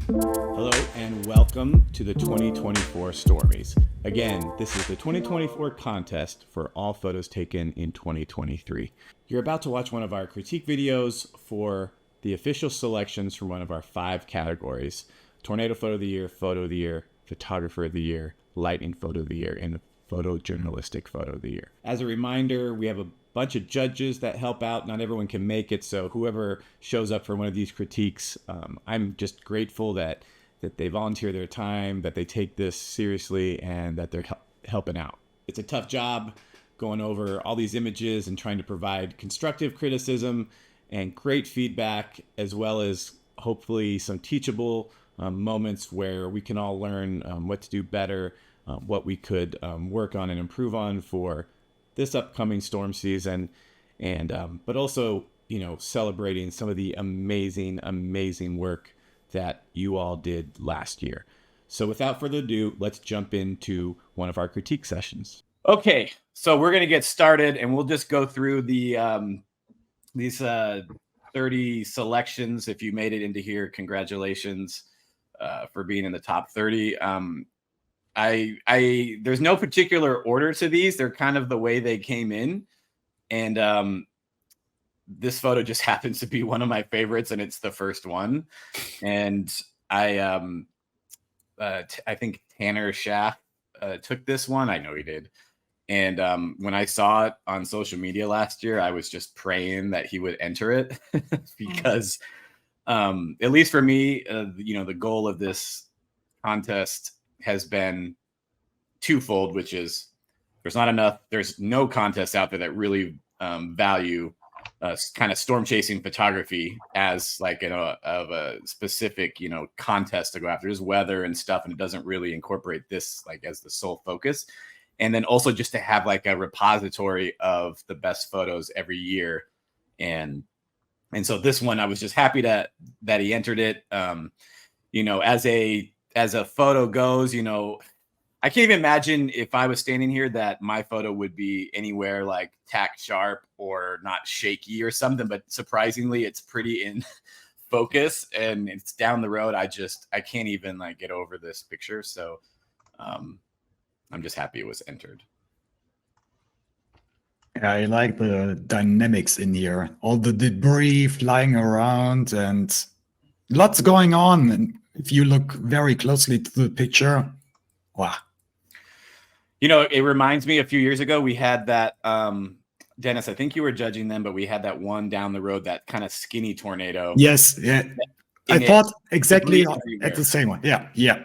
Hello and welcome to the 2024 Stormies. Again, this is the 2024 contest for all photos taken in 2023. You're about to watch one of our critique videos for the official selections from one of our 5 categories: Tornado Photo of the Year, Photo of the Year, Photographer of the Year, Lightning Photo of the Year, and Photojournalistic Photo of the Year. As a reminder, we have a bunch of judges that help out. Not everyone can make it, so whoever shows up for one of these critiques, I'm just grateful that they volunteer their time, that they take this seriously, and that they're helping out. It's a tough job going over all these images and trying to provide constructive criticism and great feedback, as well as hopefully some teachable moments where we can all learn what to do better, what we could work on and improve on for this upcoming storm season, and but also, celebrating some of the amazing work that you all did last year. So without further ado, let's jump into one of our critique sessions. Okay, so we're gonna get started, and we'll just go through the these 30 selections. If you made it into here, congratulations for being in the top 30. There's no particular order to these. They're kind of the way they came in, and this photo just happens to be one of my favorites, and it's the first one. And I think Tanner Schaff took this one. I know he did. And when I saw it on social media last year, I was just praying that he would enter it because at least for me, the goal of this contest has been twofold, which is there's no contests out there that really value kind of storm chasing photography as like of a specific contest to go after. There's weather and stuff, and it doesn't really incorporate this like as the sole focus. And then also just to have like a repository of the best photos every year. And so this one, I was just happy that he entered it. As a photo goes, I can't even imagine if I was standing here that my photo would be anywhere like tack sharp or not shaky or something, but surprisingly it's pretty in focus and it's down the road. I can't even like get over this picture. So I'm just happy it was entered. I like the dynamics in here. All the debris flying around and lots going on. And if you look very closely to the picture, wow. It reminds me a few years ago, we had that, Dennis, I think you were judging them, but we had that one down the road, that kind of skinny tornado. Yes. Yeah. I thought exactly at the same one. Yeah. Yeah.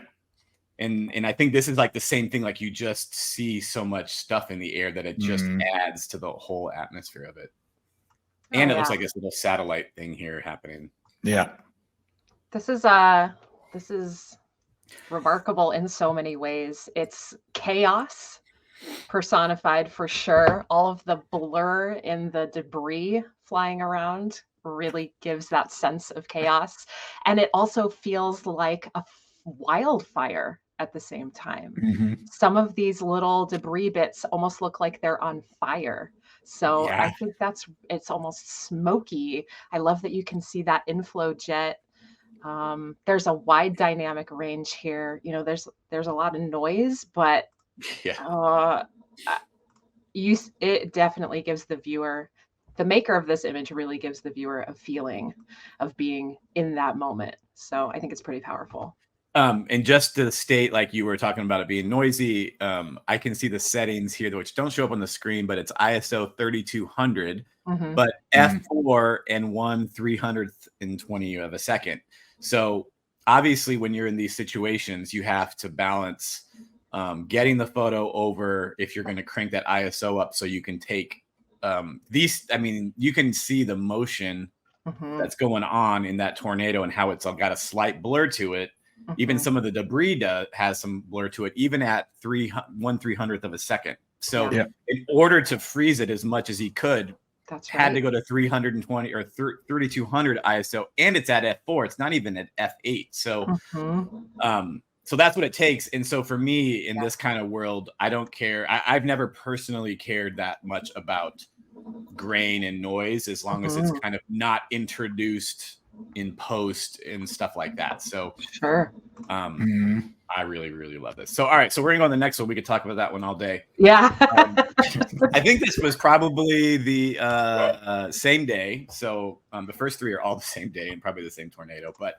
And I think this is like the same thing. Like you just see so much stuff in the air that it just adds to the whole atmosphere of it. And it looks like this little satellite thing here happening. Yeah. This is remarkable in so many ways. It's chaos personified for sure. All of the blur in the debris flying around really gives that sense of chaos. And it also feels like a wildfire at the same time. Mm-hmm. Some of these little debris bits almost look like they're on fire. So yeah. I think it's almost smoky. I love that you can see that inflow jet. There's a wide dynamic range here. There's a lot of noise, but it definitely gives the viewer, the maker of this image really gives the viewer a feeling of being in that moment. So I think it's pretty powerful. And just to state, like you were talking about it being noisy, I can see the settings here, which don't show up on the screen, but it's ISO 3200, but f4 and 1/320 of a second. So obviously when you're in these situations, you have to balance getting the photo over if you're going to crank that ISO up so you can take these. I mean, you can see the motion that's going on in that tornado and how it's got a slight blur to it. Even some of the debris has some blur to it, even at 1/300th of a second. So in order to freeze it as much as he could, had to go to 320 or 3200 ISO, and it's at f4. It's not even at f8. So so that's what it takes. And so for me in this kind of world, I don't care. I've never personally cared that much about grain and noise as long as it's kind of not introduced in post and stuff like that. So Sure. I really, really love this. So, all right. So we're going to go on the next one. We could talk about that one all day. Yeah. I think this was probably the same day. So the first three are all the same day and probably the same tornado. But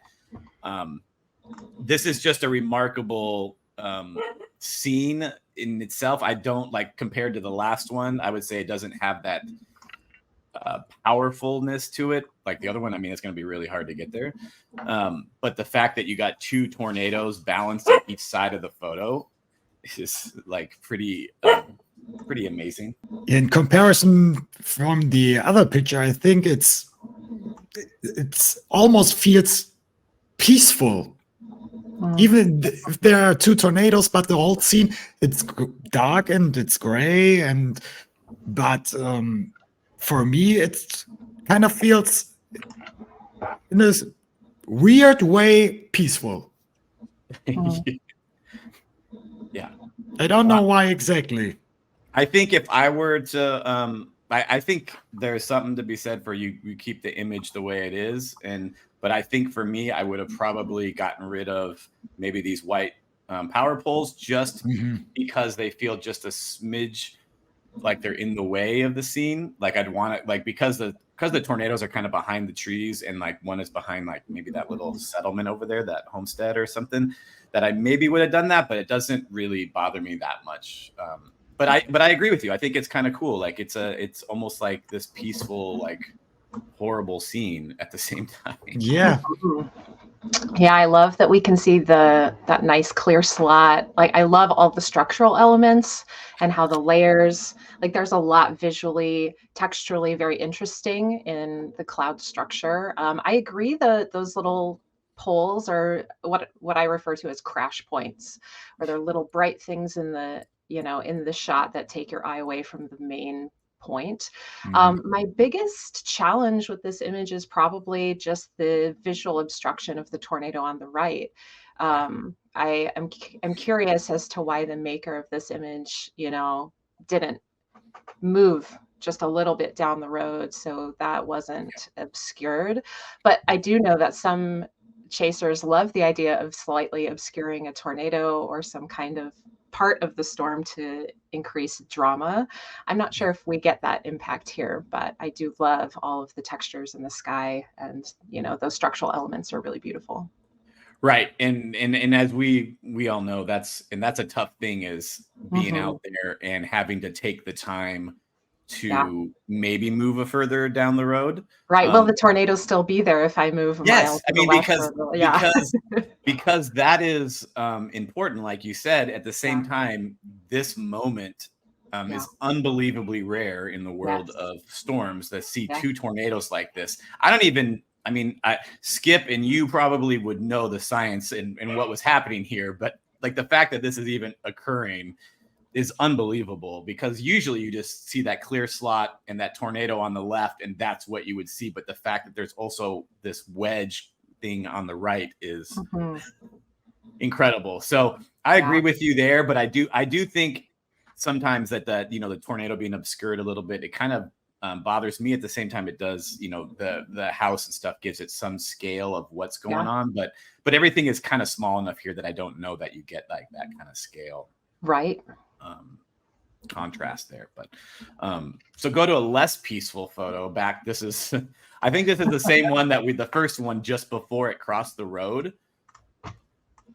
this is just a remarkable scene in itself. I don't like compared to the last one. I would say it doesn't have that powerfulness to it like the other one. I mean, it's going to be really hard to get there. But the fact that you got two tornadoes balanced on each side of the photo is like pretty amazing. In comparison from the other picture, I think it's almost feels peaceful. Even if there are two tornadoes, but the whole scene, it's dark and it's gray, but for me, it kind of feels in this weird way peaceful. Yeah. I don't know why exactly. I think if I were to, I think there's something to be said for you keep the image the way it is. But I think for me, I would have probably gotten rid of maybe these white power poles just because they feel just a smidge like they're in the way of the scene. Like I'd want it like because the tornadoes are kind of behind the trees and like one is behind like maybe that little settlement over there, that homestead or something, that I maybe would have done that, but it doesn't really bother me that much. But I agree with you. I think it's kind of cool. Like it's almost like this peaceful, like horrible scene at the same time. Yeah. Yeah, I love that we can see that nice clear slot. Like I love all the structural elements and how the layers, like there's a lot visually, texturally very interesting in the cloud structure. I agree that those little poles are what I refer to as crash points, where they're little bright things in the shot that take your eye away from the main point. My biggest challenge with this image is probably just the visual obstruction of the tornado on the right. I'm curious as to why the maker of this image, didn't move just a little bit down the road so that wasn't obscured. But I do know that some chasers love the idea of slightly obscuring a tornado or some kind of part of the storm to increase drama. I'm not sure if we get that impact here, but I do love all of the textures in the sky, and those structural elements are really beautiful. Right. And as we all know, that's a tough thing, is being out there and having to take the time to maybe move a further down the road. Right. Will the tornado still be there if I move a mile to the left? Because that is important. Like you said, at the same time, this moment is unbelievably rare in the world of storms to see two tornadoes like this. Skip and you probably would know the science and what was happening here, but like the fact that this is even occurring is unbelievable, because usually you just see that clear slot and that tornado on the left and that's what you would see. But the fact that there's also this wedge thing on the right is incredible. So I agree with you there, but I do think sometimes that the tornado being obscured a little bit, it kind of bothers me. At the same time, it does, the house and stuff gives it some scale of what's going on, but everything is kind of small enough here that I don't know that you get like that kind of scale. Right. Contrast there. But so go to a less peaceful photo back. This is I think this is the same one that the first one just before it crossed the road.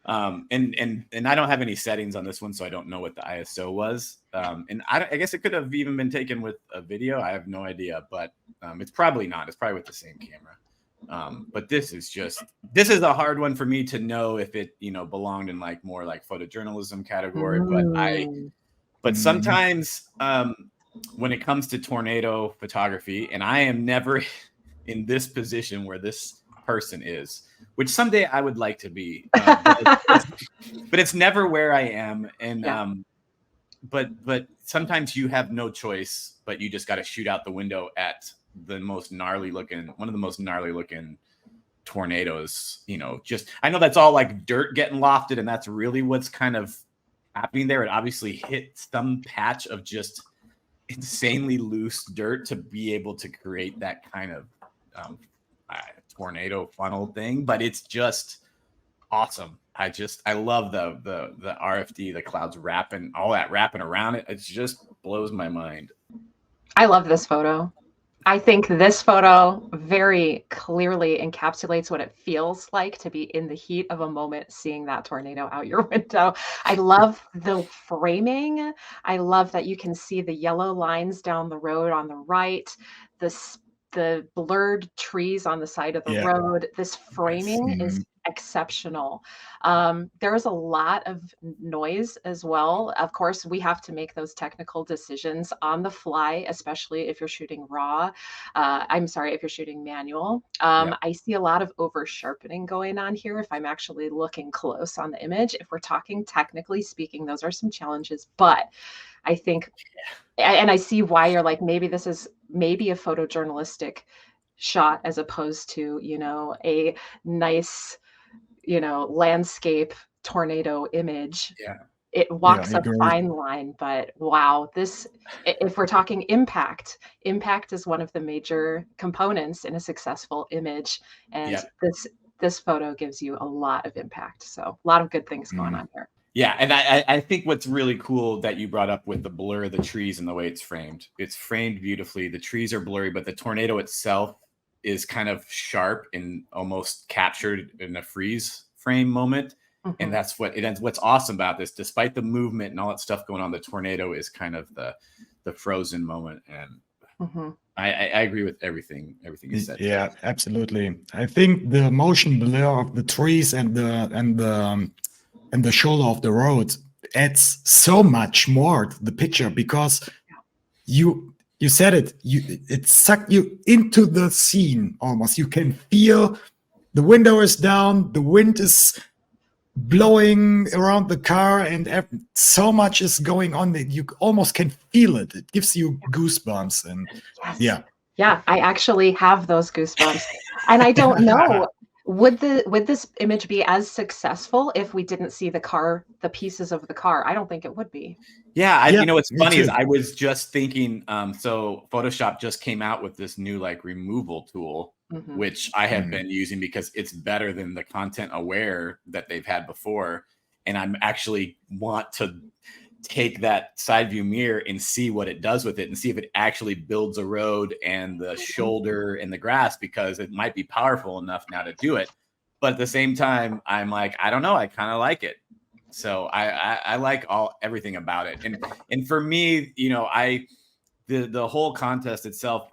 And I don't have any settings on this one, so I don't know what the ISO was. And I guess it could have even been taken with a video. I have no idea, but it's probably not. It's probably with the same camera. But this is a hard one for me to know if it, belonged in like more like photojournalism category. But sometimes when it comes to tornado photography, and I am never in this position where this person is, which someday I would like to be, but it's never where I am. And but sometimes you have no choice, but you just got to shoot out the window at one of the most gnarly looking tornadoes. I know that's all like dirt getting lofted, and that's really what's kind of happening there. It obviously hit some patch of just insanely loose dirt to be able to create that kind of tornado funnel thing, but it's just awesome. I love the RFD, the clouds wrapping, all that wrapping around it. It just blows my mind. I love this photo. I think this photo very clearly encapsulates what it feels like to be in the heat of a moment, seeing that tornado out your window. I love the framing. I love that you can see the yellow lines down the road on the right, the blurred trees on the side of the Yeah. road. This framing is exceptional. There is a lot of noise as well. Of course, we have to make those technical decisions on the fly, especially if you're shooting raw. If you're shooting manual. I see a lot of over sharpening going on here if I'm actually looking close on the image. If we're talking technically speaking, those are some challenges, but I think, and I see why you're like, maybe this is maybe a photojournalistic shot as opposed to, a nice, landscape tornado image. Yeah. It walks I a agree. fine line, but wow, if we're talking impact is one of the major components in a successful image. And this photo gives you a lot of impact. So a lot of good things going on here. Yeah, and I think what's really cool that you brought up with the blur of the trees and the way it's framed. It's framed beautifully. The trees are blurry, but the tornado itself is kind of sharp and almost captured in a freeze frame moment. Mm-hmm. And that's what's awesome about this. Despite the movement and all that stuff going on, the tornado is kind of the frozen moment. And I agree with everything you said. Yeah, absolutely. I think the motion blur of the trees and the shoulder of the road adds so much more to the picture, because you said it sucked you into the scene almost. You can feel the window is down, the wind is blowing around the car, and so much is going on that you almost can feel it. It gives you goosebumps. And yeah, I actually have those goosebumps. And I don't know, would this image be as successful if we didn't see the pieces of the car? I don't think it would be. Yeah, you know what's funny is I was just thinking, so Photoshop just came out with this new removal tool, which I have been using because it's better than the content aware that they've had before. And I'm actually want to take that side view mirror and see what it does with it and see if it actually builds a road and the shoulder and the grass, because it might be powerful enough now to do it. But at the same time, I'm like, I don't know, I kind of like it. So I like everything about it. And for me, the whole contest itself,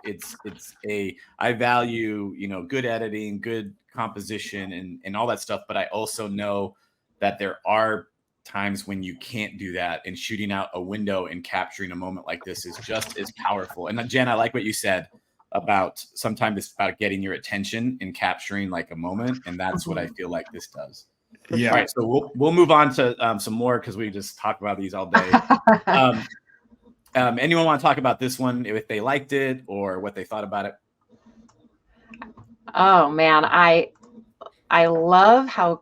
I value, good editing, good composition and all that stuff. But I also know that there are times when you can't do that, and shooting out a window and capturing a moment like this is just as powerful. And Jen, I like what you said about sometimes it's about getting your attention and capturing a moment. And that's what I feel like this does. Yeah. All right. So we'll move on to some more, because we just talk about these all day. Anyone want to talk about this one, if they liked it or what they thought about it? Oh man, I love how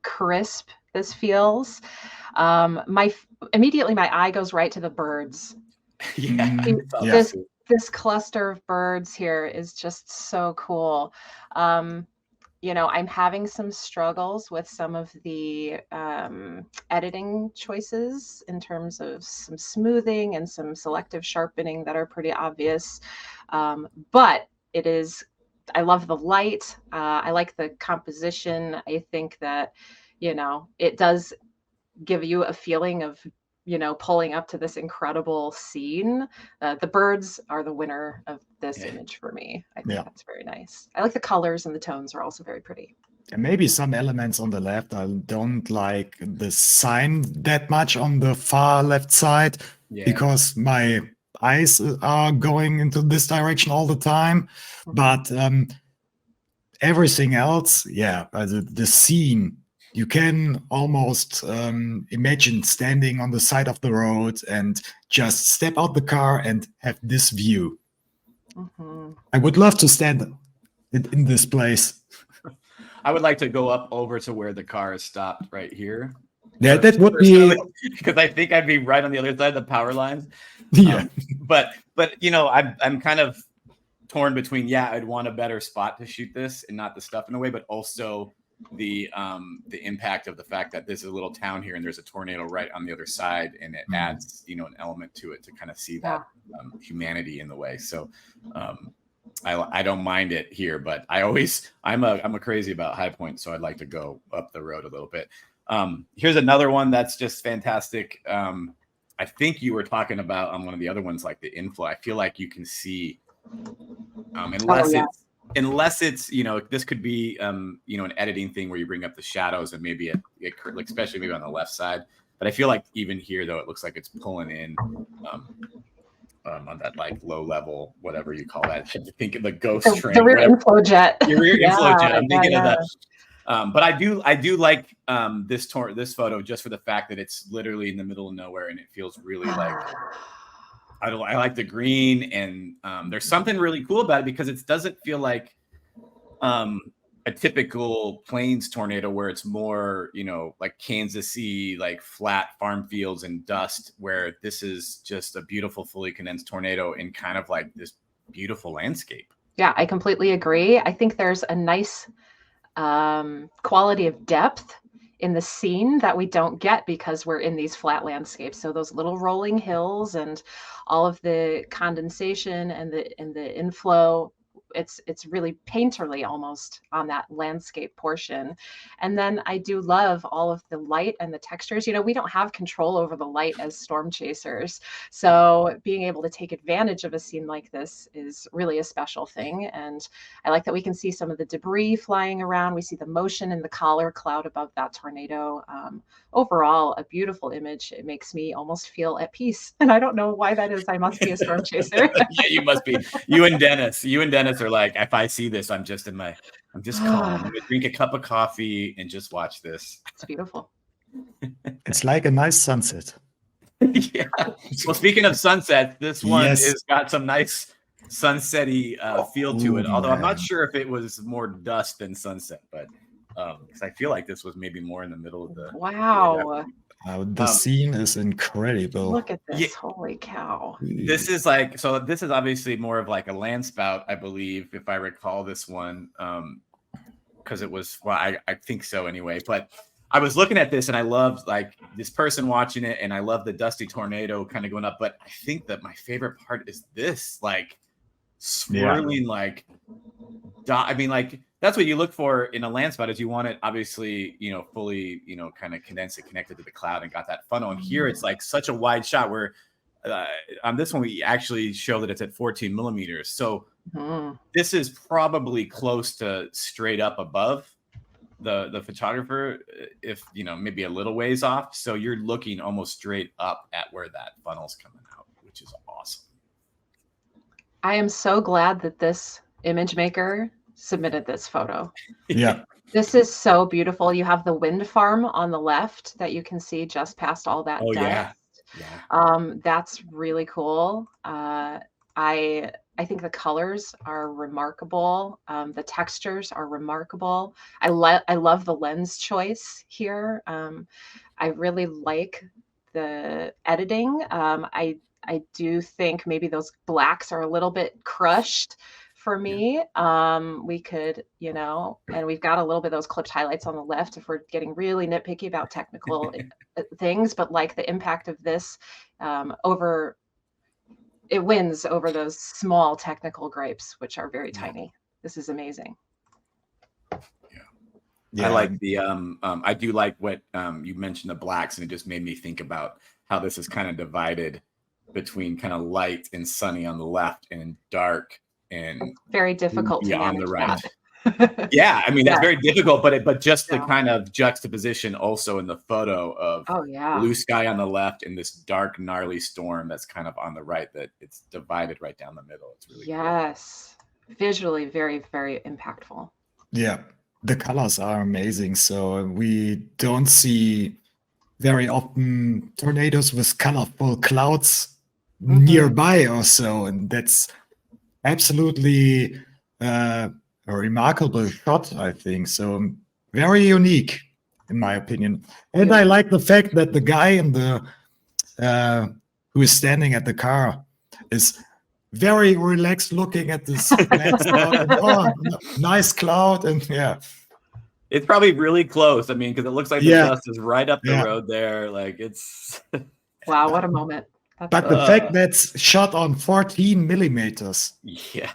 crisp this feels. Immediately my eye goes right to the birds. This cluster of birds here is just so cool. I'm having some struggles with some of the editing choices in terms of some smoothing and some selective sharpening that are pretty obvious. But I love the light. I like the composition. I think that, it does give you a feeling of, pulling up to this incredible scene. The birds are the winner of this image for me. I think that's very nice. I like the colors, and the tones are also very pretty. And maybe some elements on the left. I don't like the sign that much on the far left side, because my eyes are going into this direction all the time. But everything else, the scene, you can almost imagine standing on the side of the road and just step out the car and have this view. I would love to stand in this place. I would like to go up over to where the car is stopped right here. Yeah, that would be, because I think I'd be right on the other side of the power lines. Yeah. But I'm kind of torn between, I'd want a better spot to shoot this and not the stuff in the way, but also the impact of the fact that there's a little town here and there's a tornado right on the other side, and it adds, an element to it to kind of see that humanity in the way. So I don't mind it here, but I'm a crazy about High Point, so I'd like to go up the road a little bit. Here's another one that's just fantastic. I think you were talking about on one of the other ones, like the inflow. I feel like you can see, unless it's this could be an editing thing where you bring up the shadows and maybe it like, especially maybe on the left side. But I feel like even here though, it looks like it's pulling in on that like low level, whatever you call that. I think of the ghost train. The rear inflow jet. Your rear inflow jet. I'm thinking of that. But I do like this photo just for the fact that it's literally in the middle of nowhere and it feels really like I like the green, and there's something really cool about it because it doesn't feel like a typical plains tornado where it's more like Kansas-y, like flat farm fields and dust, where this is just a beautiful fully condensed tornado in kind of like this beautiful landscape. Yeah, I completely agree. I think there's a nice quality of depth in the scene that we don't get because we're in these flat landscapes. So those little rolling hills and all of the condensation and the inflow, it's really painterly almost on that landscape portion. And then I do love all of the light and the textures. We don't have control over the light as storm chasers. So being able to take advantage of a scene like this is really a special thing. And I like that we can see some of the debris flying around. We see the motion in the collar cloud above that tornado. Overall, a beautiful image. It makes me almost feel at peace. And I don't know why that is. I must be a storm chaser. Yeah, you must be. You and Dennis are like, if I see this, I'm just calm. I'm gonna drink a cup of coffee and just watch this. It's beautiful. It's like a nice sunset. Yeah. Well, speaking of sunset, this one has got some nice sunset-y feel to it. Although I'm not sure if it was more dust than sunset, but because I feel like this was maybe more in the middle of the. Wow. The scene is incredible. Look at this. Holy cow. This is obviously more of like a land spout, I believe, if I recall this one. Because it was, I think so anyway. But I was looking at this and I loved like this person watching it, and I love the dusty tornado kind of going up. But I think that my favorite part is this, like swirling, like I mean, like that's what you look for in a land spot, is you want it obviously, fully, kind of condensed and connected to the cloud and got that funnel. And here it's like such a wide shot where on this one, we actually show that it's at 14 millimeters. So this is probably close to straight up above the photographer, if, maybe a little ways off. So you're looking almost straight up at where that funnel's coming out, which is awesome. I am so glad that this image maker submitted this photo. Yeah. This is so beautiful. You have the wind farm on the left that you can see just past all that dust. Yeah. That's really cool. I think the colors are remarkable. The textures are remarkable. I love the lens choice here. I really like the editing. I do think maybe those blacks are a little bit crushed for me. We could, and we've got a little bit of those clipped highlights on the left if we're getting really nitpicky about technical things, but like the impact of this it wins over those small technical gripes, which are very tiny. This is amazing. I like the I do like what you mentioned, the blacks, and it just made me think about how this is kind of divided between kind of light and sunny on the left and dark and very difficult to on the right. That. Yeah, I mean that's very difficult, but just the kind of juxtaposition also in the photo of blue sky on the left and this dark gnarly storm that's kind of on the right, that it's divided right down the middle. It's really cool. Visually very, very impactful. Yeah, the colors are amazing. So we don't see very often tornadoes with colorful clouds nearby or so, and that's absolutely a remarkable shot, I think. So very unique, in my opinion. And I like the fact that the guy in the who is standing at the car is very relaxed looking at this black cloud. And, oh, nice cloud. And yeah. It's probably really close. I mean, because it looks like the dust is right up the road there. Like it's. Wow, what a moment. That's but the fact that's shot on 14 millimeters. Yeah.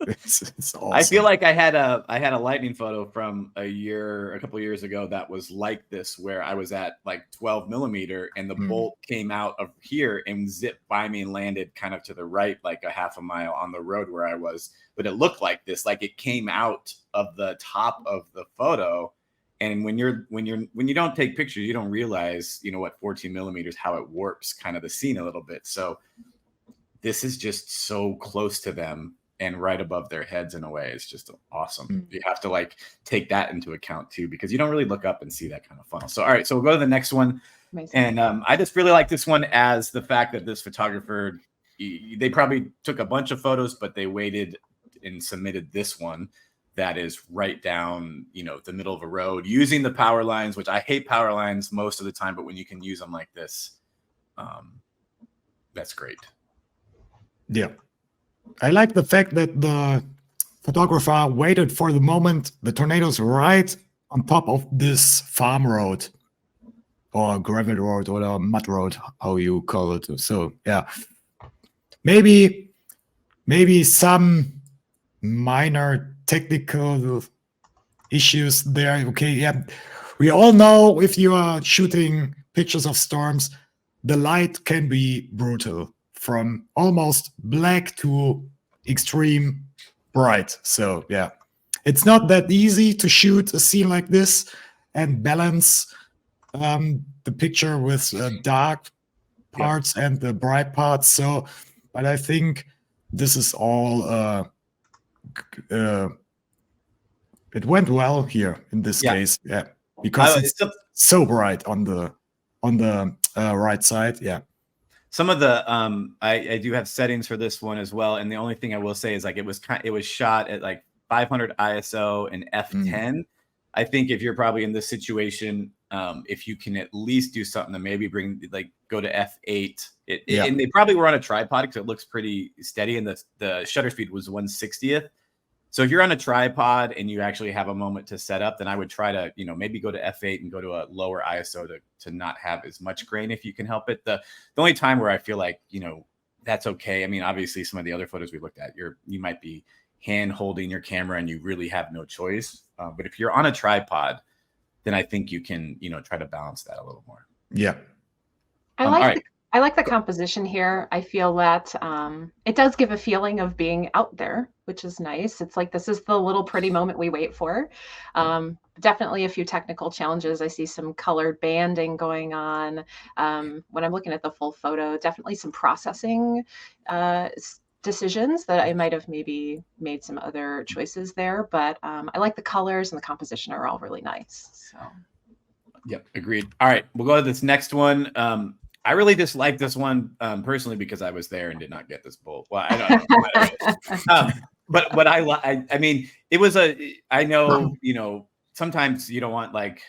It's awesome. I feel like I had a lightning photo from a couple of years ago that was like this, where I was at like 12 millimeter and the bolt came out of here and zipped by me and landed kind of to the right, like a half a mile on the road where I was. But it looked like this, like it came out of the top of the photo. And when you don't take pictures, you don't realize, what 14 millimeters, how it warps kind of the scene a little bit. So this is just so close to them and right above their heads in a way. It's just awesome. You have to like take that into account too, because you don't really look up and see that kind of funnel. So, all right, so we'll go to the next one. Amazing. And I just really like this one as the fact that this photographer, they probably took a bunch of photos, but they waited and submitted this one that is right down, the middle of a road using the power lines, which I hate power lines most of the time, but when you can use them like this, that's great. Yeah. I like the fact that the photographer waited for the moment the tornado's right on top of this farm road or gravel road or mud road, how you call it. So yeah, maybe some minor technical issues there. Okay, yeah, we all know if you are shooting pictures of storms, the light can be brutal. From almost black to extreme bright. So yeah, it's not that easy to shoot a scene like this and balance the picture with dark parts and the bright parts. So, but I think this is all, it went well here in this case. Yeah, because it's so bright on the right side. Yeah. Some of the I do have settings for this one as well, and the only thing I will say is like it was shot at like 500 ISO and f10. I think if you're probably in this situation, if you can at least do something to maybe go to f8, and they probably were on a tripod because it looks pretty steady, and the shutter speed was 1/60th. So if you're on a tripod and you actually have a moment to set up, then I would try to, maybe go to f8 and go to a lower ISO to not have as much grain if you can help it. The only time where I feel like, that's okay. I mean, obviously some of the other photos we looked at, you might be hand holding your camera and you really have no choice. But if you're on a tripod, then I think you can, try to balance that a little more. Yeah. I like the composition here. I feel that it does give a feeling of being out there, which is nice. It's like, this is the little pretty moment we wait for. Definitely a few technical challenges. I see some colored banding going on. When I'm looking at the full photo, definitely some processing decisions that I might have maybe made some other choices there. But I like the colors and the composition are all really nice. So. Yep, agreed. All right, we'll go to this next one. I really dislike this one personally because I was there and did not get this bolt. Well, I don't know. But what I mean, it was I know, sometimes you don't want like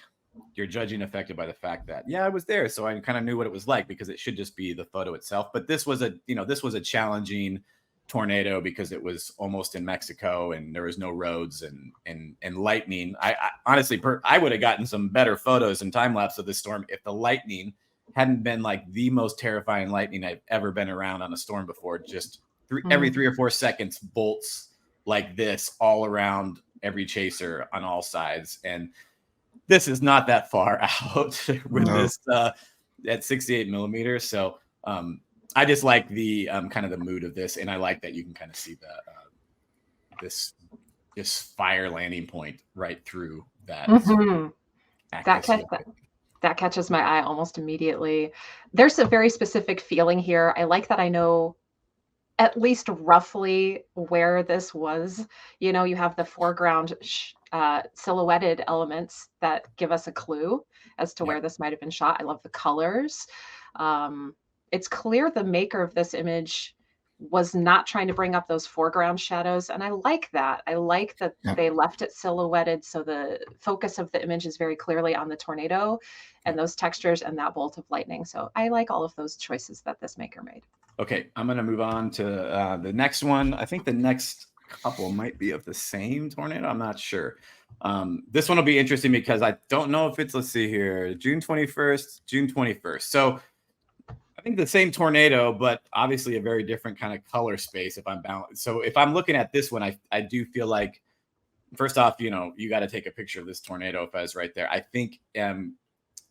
your judging affected by the fact that, I was there. So I kind of knew what it was like because it should just be the photo itself. But this was a challenging tornado because it was almost in Mexico and there was no roads and lightning. I honestly, I would have gotten some better photos and time lapse of this storm if the lightning hadn't been like the most terrifying lightning I've ever been around on a storm before. Just every 3 or 4 seconds, bolts like this all around every chaser on all sides. And this is not that far out with this at 68 millimeters. So I just like the kind of the mood of this. And I like that you can kind of see this fire landing point right through that. That catches my eye almost immediately. There's a very specific feeling here. I like that I know at least roughly where this was. You have the foreground silhouetted elements that give us a clue as to where this might have been shot. I love the colors. It's clear the maker of this image was not trying to bring up those foreground shadows. And I like that. I like that they left it silhouetted. So the focus of the image is very clearly on the tornado and those textures and that bolt of lightning. So I like all of those choices that this maker made. Okay, I'm going to move on to the next one. I think the next couple might be of the same tornado. I'm not sure. This one will be interesting because I don't know if it's, let's see here, June 21st, June 21st. So I think the same tornado, but obviously a very different kind of color space if I'm balanced. So if I'm looking at this one, I do feel like, first off, you know, you got to take a picture of this tornado if I was right there. I think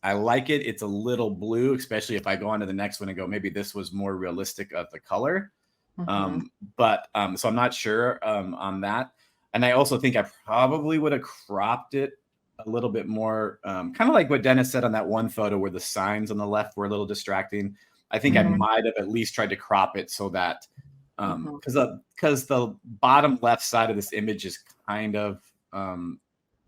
I like it. It's a little blue, especially if I go on to the next one and go, maybe this was more realistic of the color. So I'm not sure on that. And I also think I probably would have cropped it a little bit more, kind of like what Dennis said on that one photo where the signs on the left were a little distracting. I think I might have at least tried to crop it so that because the bottom left side of this image is kind of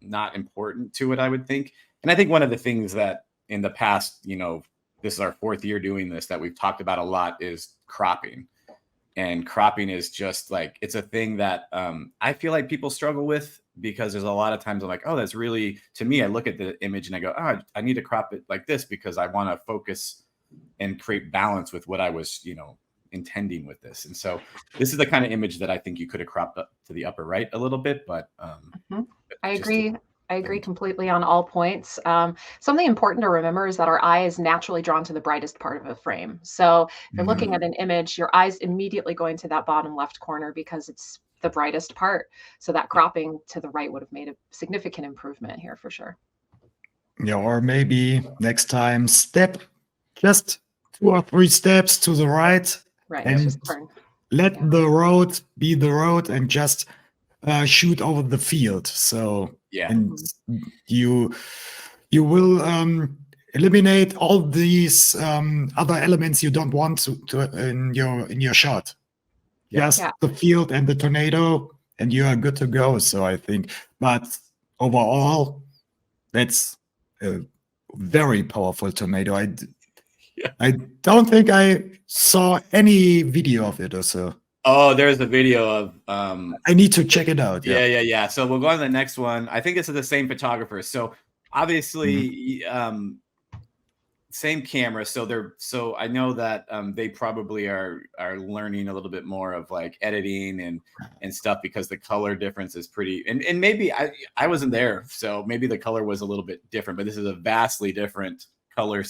not important to it, I would think. And I think one of the things that in the past, you know, this is our 4th year doing this, that we've talked about a lot is cropping. And cropping is just like, it's a thing that I feel like people struggle with, because there's a lot of times I'm like, oh, that's really, to me, I look at the image and I go, oh, I need to crop it like this because I want to focus and create balance with what I was, you know, intending with this. And so this is the kind of image that I think you could have cropped up to the upper right a little bit, but I agree. I agree completely on all points. Something important to remember is that our eye is naturally drawn to the brightest part of a frame. So if you're looking at an image, your eye's immediately going to that bottom left corner because it's the brightest part. So that cropping to the right would have made a significant improvement here for sure. Yeah, or maybe next time step just 2 or 3 steps to the right, Right. and Just turn. let the road be the road and just shoot over the field. So yeah, and you will eliminate all these other elements you don't want to in your shot. Just Yeah. the field and the tornado, and you are good to go. So I think, but overall, that's a very powerful tornado. I don't think I saw any video of it or so. Oh, there's a video of I need to check it out. Yeah. So we'll go on to the next one. I think this is the same photographer. So obviously same camera. So I know that they probably are learning a little bit more of like editing and stuff, because the color difference is pretty, and maybe I wasn't there, so maybe the color was a little bit different, but this is a vastly different color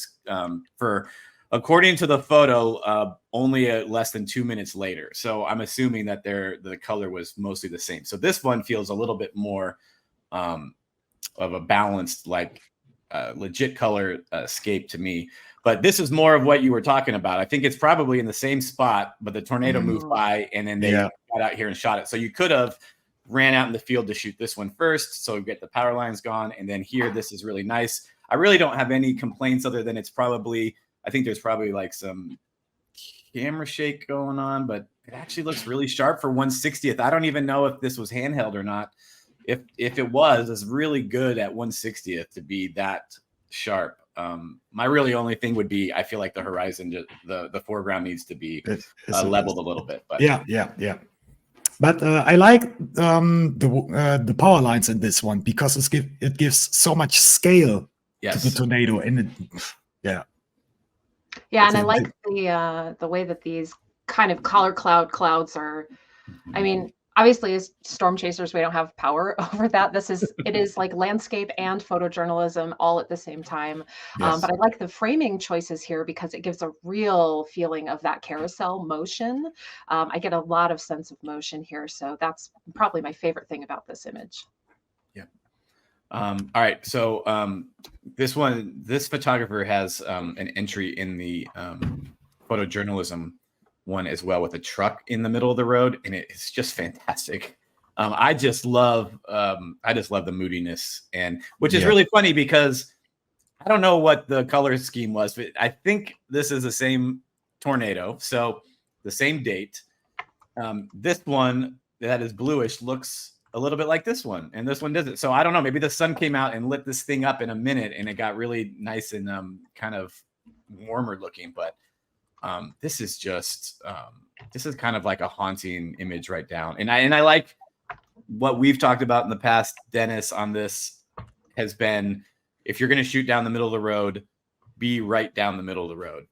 for, according to the photo, only less than 2 minutes later. So I'm assuming that the color was mostly the same. So this one feels a little bit more of a balanced, like legit color scape to me. But this is more of what you were talking about. I think it's probably in the same spot, but the tornado moved by and then they got out here and shot it. So you could have ran out in the field to shoot this one first, so get the power lines gone. And then here, this is really nice. I really don't have any complaints other than it's probably, I think there's probably like some camera shake going on, but it actually looks really sharp for 1/60th. I don't even know if this was handheld or not. If it was, it's really good at 1/60th to be that sharp. My really only thing would be, I feel like the horizon, the foreground needs to be leveled a little bit. But yeah. But I like the power lines in this one because it gives so much scale to the tornado, and Yeah, and I like the way that these kind of color clouds are. I mean, obviously, as storm chasers, we don't have power over that. It is like landscape and photojournalism all at the same time. But I like the framing choices here because it gives a real feeling of that carousel motion. I get a lot of sense of motion here, so that's probably my favorite thing about this image. All right, so this photographer has an entry in the photojournalism one as well, with a truck in the middle of the road, and it's just fantastic. I just love the moodiness, and which is really funny because I don't know what the color scheme was, but I think this is the same tornado, so the same date. This one that is bluish looks a little bit like this one, and this one doesn't. So I don't know. Maybe the sun came out and lit this thing up in a minute, and it got really nice and kind of warmer looking. But this is just this is kind of like a haunting image right down. And I like what we've talked about in the past, Dennis, on this has been, if you're going to shoot down the middle of the road, be right down the middle of the road.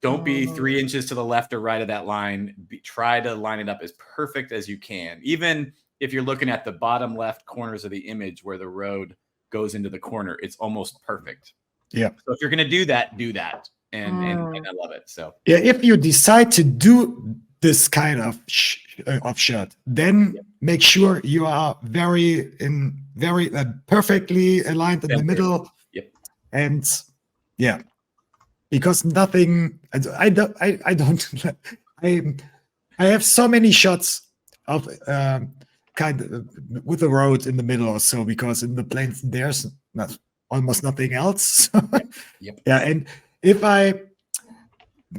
Don't be 3 inches to the left or right of that line. Try to line it up as perfect as you can. Even if you're looking at the bottom left corners of the image where the road goes into the corner, it's almost perfect. Yeah. So if you're going to do that, do that. And I love it. So yeah, if you decide to do this kind of shot, then make sure you are very perfectly aligned in the middle. Yep. And yeah, because nothing. I have so many shots of kind of with the road in the middle or so, because in the planes there's almost nothing else. Yep. Yeah, and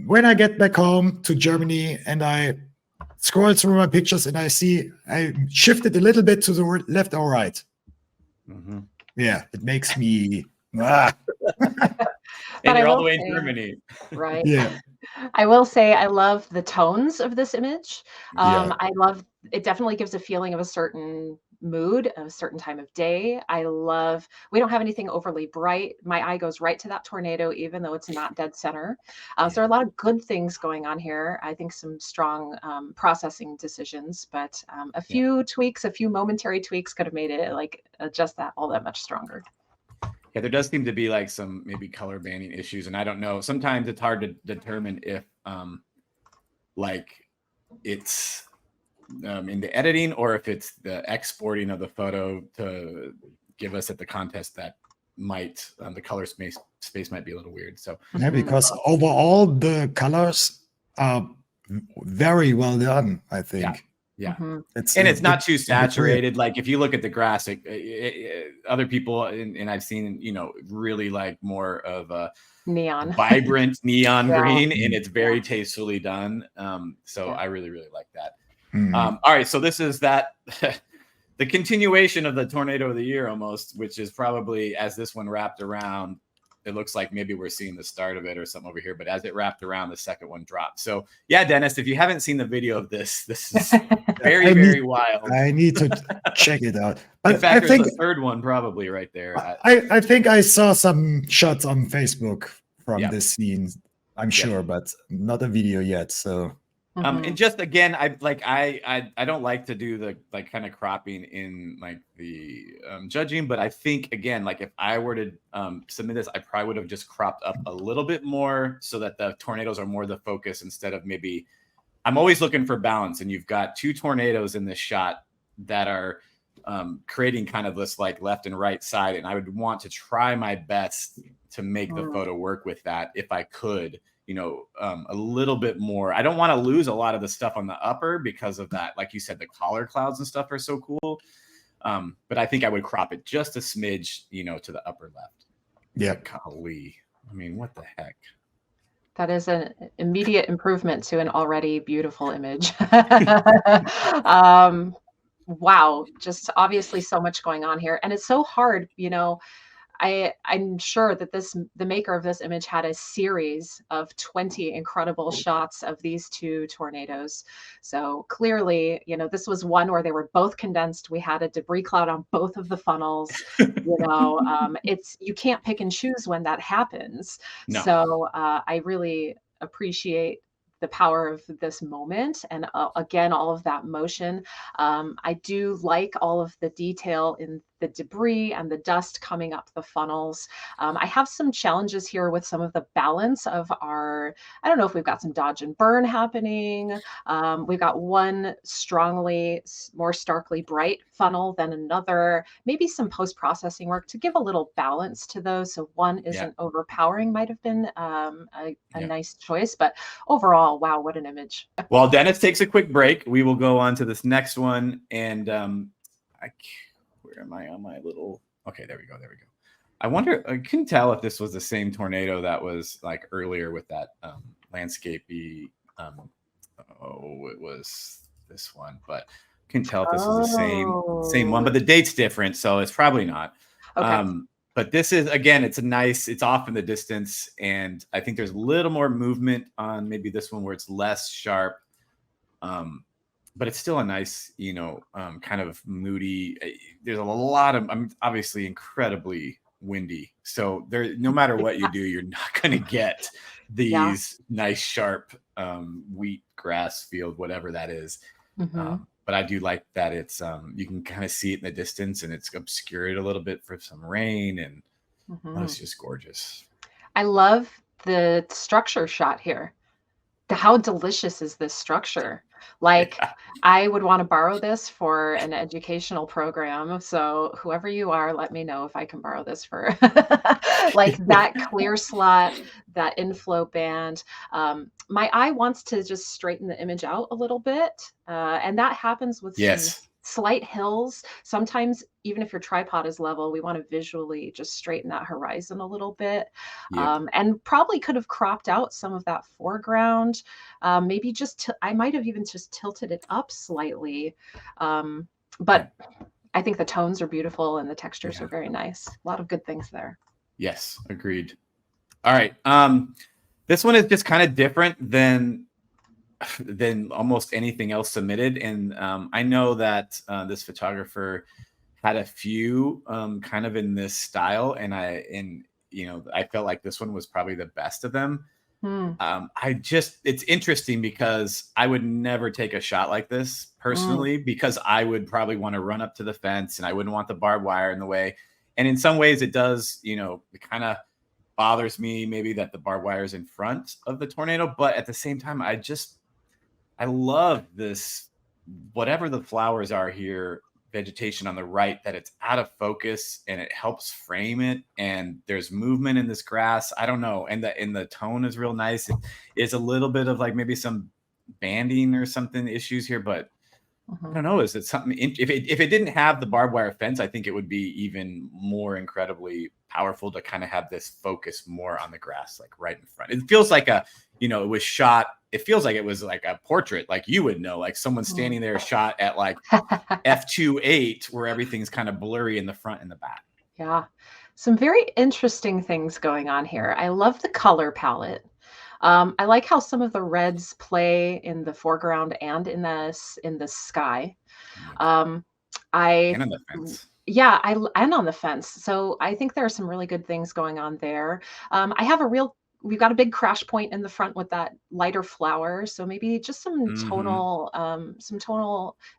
when I get back home to Germany and I scroll through my pictures and I see I shifted a little bit to the left or right. Mm-hmm. Yeah, it makes me. And you're all the way in Germany. Right. Yeah. I will say I love the tones of this image. Yeah. I love it. Definitely gives a feeling of a certain mood, of a certain time of day. We don't have anything overly bright. My eye goes right to that tornado, even though it's not dead center. So there are a lot of good things going on here. I think some strong processing decisions, but a few tweaks, a few momentary tweaks could have made it like just that all that much stronger. Yeah, there does seem to be like some maybe color banding issues, and I don't know. Sometimes it's hard to determine if like it's in the editing or if it's the exporting of the photo to give us at the contest that might the color space might be a little weird. So yeah, because overall the colors are very well done, I think. Yeah. Mm-hmm. It's not too saturated. Like if you look at the graphs, other people, and I've seen, really like more of a neon, vibrant neon green, and it's very tastefully done. So I really, really like that. All right. So this is that the continuation of the tornado of the year almost, which is probably as this one wrapped around, it looks like maybe we're seeing the start of it or something over here, but as it wrapped around, the second one dropped. So yeah, Dennis, if you haven't seen the video of this is very, very wild. I need to check it out. In fact, there's a third one probably right there. I think I saw some shots on Facebook from this scene, I'm sure, but not a video yet. So and just again, I don't like to do the like kind of cropping in like the judging, but I think again, like if I were to submit this, I probably would have just cropped up a little bit more so that the tornadoes are more the focus instead of maybe. I'm always looking for balance, and you've got two tornadoes in this shot that are creating kind of this like left and right side, and I would want to try my best to make the photo work with that if I could. A little bit more. I don't want to lose a lot of the stuff on the upper because of that. Like you said, the collar clouds and stuff are so cool. But I think I would crop it just a smidge, to the upper left. Yeah. Golly. I mean, what the heck? That is an immediate improvement to an already beautiful image. Wow. Just obviously so much going on here. And it's so hard, I'm sure that the maker of this image had a series of 20 incredible shots of these two tornadoes. So clearly, this was one where they were both condensed. We had a debris cloud on both of the funnels. You can't pick and choose when that happens. No. So I really appreciate the power of this moment. And again, all of that motion. I do like all of the detail in the debris and the dust coming up the funnels. I have some challenges here with some of the balance of I don't know if we've got some dodge and burn happening. We've got one more starkly bright funnel than another, maybe some post-processing work to give a little balance to those. So one isn't overpowering might have been a nice choice, but overall, wow, what an image. While Dennis takes a quick break, we will go on to this next one. And where am I on my little? Okay, there we go. I wonder, I couldn't tell if this was the same tornado that was like earlier with that landscapey. It was this one, but I couldn't tell if this is the same one, but the date's different, so it's probably not. Okay. But this is, again, it's off in the distance, and I think there's a little more movement on maybe this one where it's less sharp. But it's still a nice, kind of moody. There's a lot of, obviously incredibly windy. So no matter what you do, you're not going to get Yeah. these nice sharp wheat grass field, whatever that is. Hmm. But I do like that it's you can kind of see it in the distance, and it's obscured a little bit for some rain, and oh, Hmm. it's just gorgeous. I love the structure shot here. How delicious is this structure? Like, Yeah. I would want to borrow this for an educational program. So, whoever you are, let me know if I can borrow this for like that clear slot, that inflow band. My eye wants to just straighten the image out a little bit. And that happens with some Yes. slight hills. Sometimes, even if your tripod is level, we want to visually just straighten that horizon a little bit. Yep. And probably could have cropped out some of that foreground. Maybe I might have even just tilted it up slightly. But I think the tones are beautiful and the textures Yeah. are very nice. A lot of good things there. Yes. Agreed. All right. This one is just kind of different than almost anything else submitted, and I know that this photographer had a few kind of in this style, and I felt like this one was probably the best of them. Hmm. It's interesting because I would never take a shot like this personally, because I would probably want to run up to the fence and I wouldn't want the barbed wire in the way. And in some ways it does, it kind of bothers me maybe that the barbed wire is in front of the tornado, but at the same time, I love this, whatever the flowers are here, vegetation on the right, that it's out of focus and it helps frame it. And there's movement in this grass. I don't know. And the tone is real nice. It is a little bit of like maybe some banding or something issues here, but I don't know. Is it something? If it didn't have the barbed wire fence, I think it would be even more incredibly powerful to kind of have this focus more on the grass, like right in front. It feels like it was shot. It feels like it was like a portrait, like you would know, like someone standing there shot at like f2.8, where everything's kind of blurry in the front and the back. Yeah. Some very interesting things going on here. I love the color palette. I like how some of the reds play in the foreground and in the sky. Um, And I on the fence. Yeah, and on the fence. So I think there are some really good things going on there. We've got a big crash point in the front with that lighter flower. So maybe just some tonal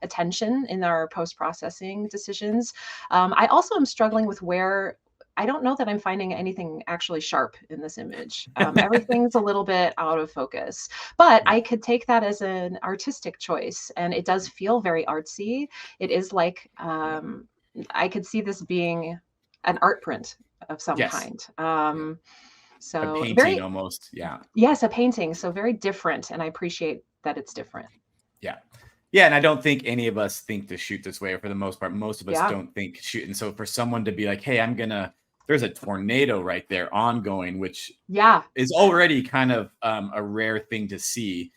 attention in our post-processing decisions. I also am struggling with where I don't know that I'm finding anything actually sharp in this image. Everything's a little bit out of focus, but Yeah. I could take that as an artistic choice, and it does feel very artsy. It is like I could see this being an art print of some Yes. kind. A So painting almost. Yeah. yes, a painting. So very different, and I appreciate that it's different. Yeah. Yeah. And I don't think any of us think to shoot this way, or for the most part, most of us Yeah. don't think shoot. And so for someone to be like, hey, there's a tornado right there ongoing, which Yeah. is already kind of a rare thing to see.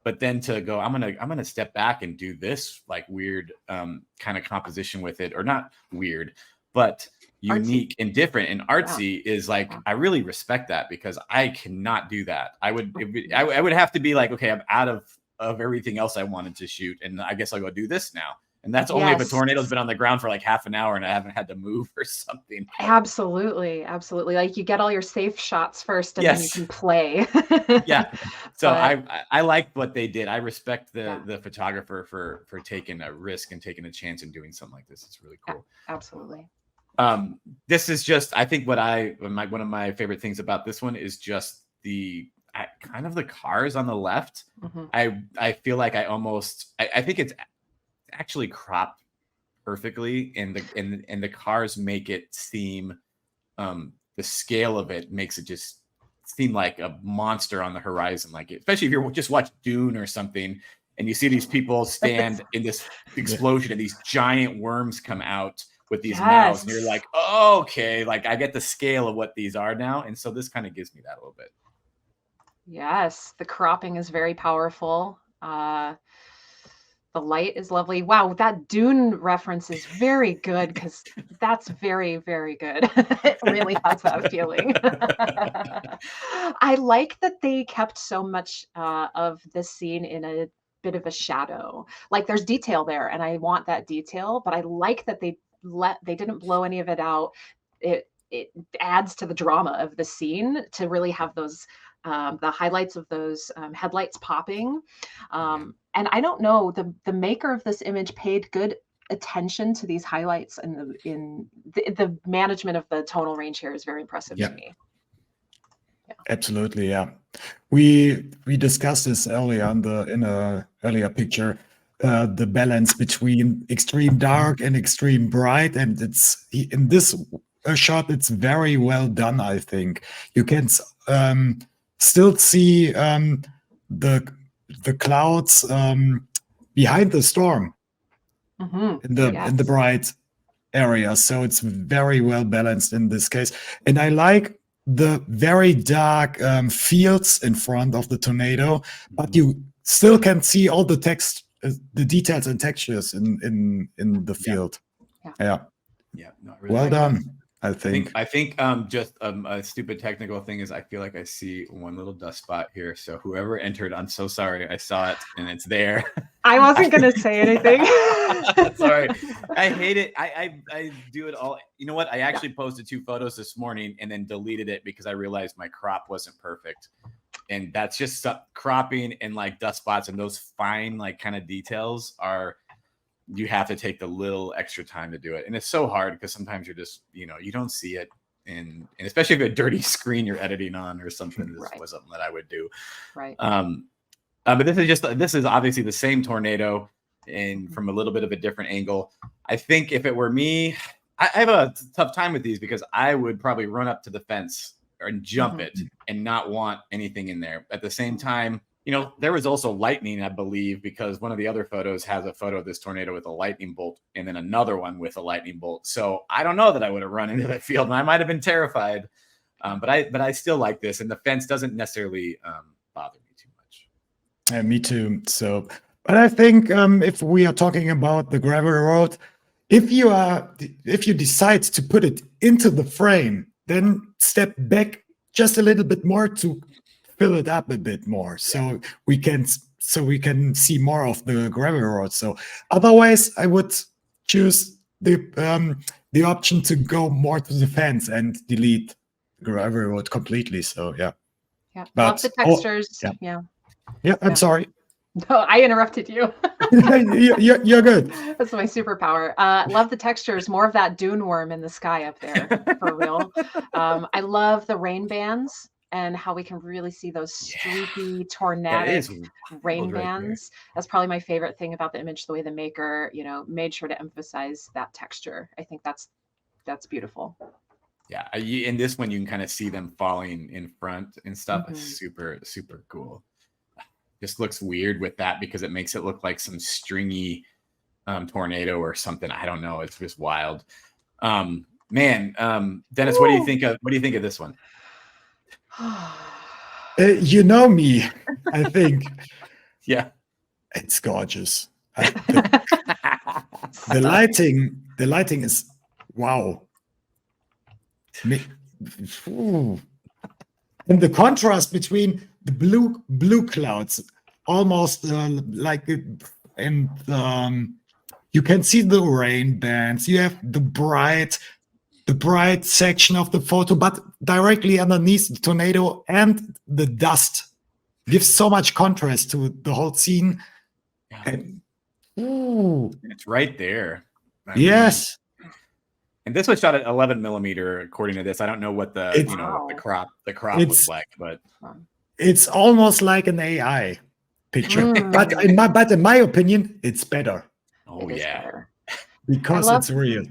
But then to go, I'm gonna step back and do this like weird kind of composition with it, or not weird, but unique and different and artsy, is like, I really respect that, because I cannot do that. I would have to be like, okay, I'm out of everything else I wanted to shoot, and I guess I'll go do this now. And that's only if a tornado's been on the ground for like half an hour and I haven't had to move or something. Absolutely. Absolutely. Like, you get all your safe shots first, and then you Yes. can play. Yeah. So But I like what they did. I respect the photographer for taking a risk and taking a chance and doing something like this. It's really cool. absolutely. This is just, I think one of my favorite things about this one is just the kind of the cars on the left. I feel like I think it's actually cropped perfectly, and the cars make it seem, the scale of it makes it just seem like a monster on the horizon, like especially if you're just watch Dune or something, and you see these people stand in this explosion and these giant worms come out with these mouths, and you're like, oh, okay, like I get the scale of what these are now. And so this kind of gives me that a little bit. Yes, the cropping is very powerful. The light is lovely. Wow, that Dune reference is very good, because that's very, very good. It really has that feeling. I like that they kept so much of this scene in a bit of a shadow. Like, there's detail there, and I want that detail, but I like that they didn't blow any of it out. It adds to the drama of the scene to really have those the highlights of those headlights popping. And I don't know, the maker of this image paid good attention to these highlights, and the management of the tonal range here is very impressive to me. Absolutely, yeah. We discussed this earlier in a earlier picture, the balance between extreme dark and extreme bright, and it's in this shot it's very well done. I think you can still see the clouds behind the storm in the bright area, so it's very well balanced in this case. And I like the very dark fields in front of the tornado, but you still can see all the text, the details and textures in the field. No, really well done. I think just a stupid technical thing is I feel like I see one little dust spot here. So whoever entered, I'm so sorry. I saw it and it's there. I wasn't going to say anything. Sorry. I hate it. I do it all. You know what? I actually posted 2 photos this morning and then deleted it because I realized my crop wasn't perfect. And that's just cropping and like dust spots, and those fine like kind of details are, you have to take the little extra time to do it. And it's so hard because sometimes you're just, you don't see it. And especially if a dirty screen you're editing on or something, this was something that I would do. Right. But this is obviously the same tornado and from a little bit of a different angle. I think if it were me, I have a tough time with these because I would probably run up to the fence and jump it and not want anything in there. At the same time, there was also lightning, I believe, because one of the other photos has a photo of this tornado with a lightning bolt and then another one with a lightning bolt. So I don't know that I would have run into that field, and I might have been terrified. But I still like this, and the fence doesn't necessarily bother me too much. Me too. So, but I think if we are talking about the gravel road, if you decide to put it into the frame, then step back just a little bit more to fill it up a bit more, so we can see more of the gravel road. So otherwise, I would choose the option to go more to the fence and delete the gravel road completely. So but love the textures. I'm sorry. No, I interrupted you. You're good. That's my superpower. Love the textures. More of that dune worm in the sky up there, for real. I love the rain bands and how we can really see those streaky, tornadic rain bands. That's probably my favorite thing about the image, the way the maker, made sure to emphasize that texture. I think that's beautiful. Yeah, in this one, you can kind of see them falling in front and stuff. It's super, super cool. Just looks weird with that because it makes it look like some stringy tornado or something. I don't know. It's just wild. Dennis, what do you think of this one? You know me, I think. Yeah, it's gorgeous. The lighting is wow. And the contrast between the blue clouds, almost and you can see the rain bands. You have the bright section of the photo, but directly underneath the tornado, and the dust gives so much contrast to the whole scene. And, it's right there. Yes. And this was shot at 11 millimeter, according to this. I don't know what the crop looks like, but it's almost like an AI picture. But in my opinion, it's better. Oh yeah, because it's real.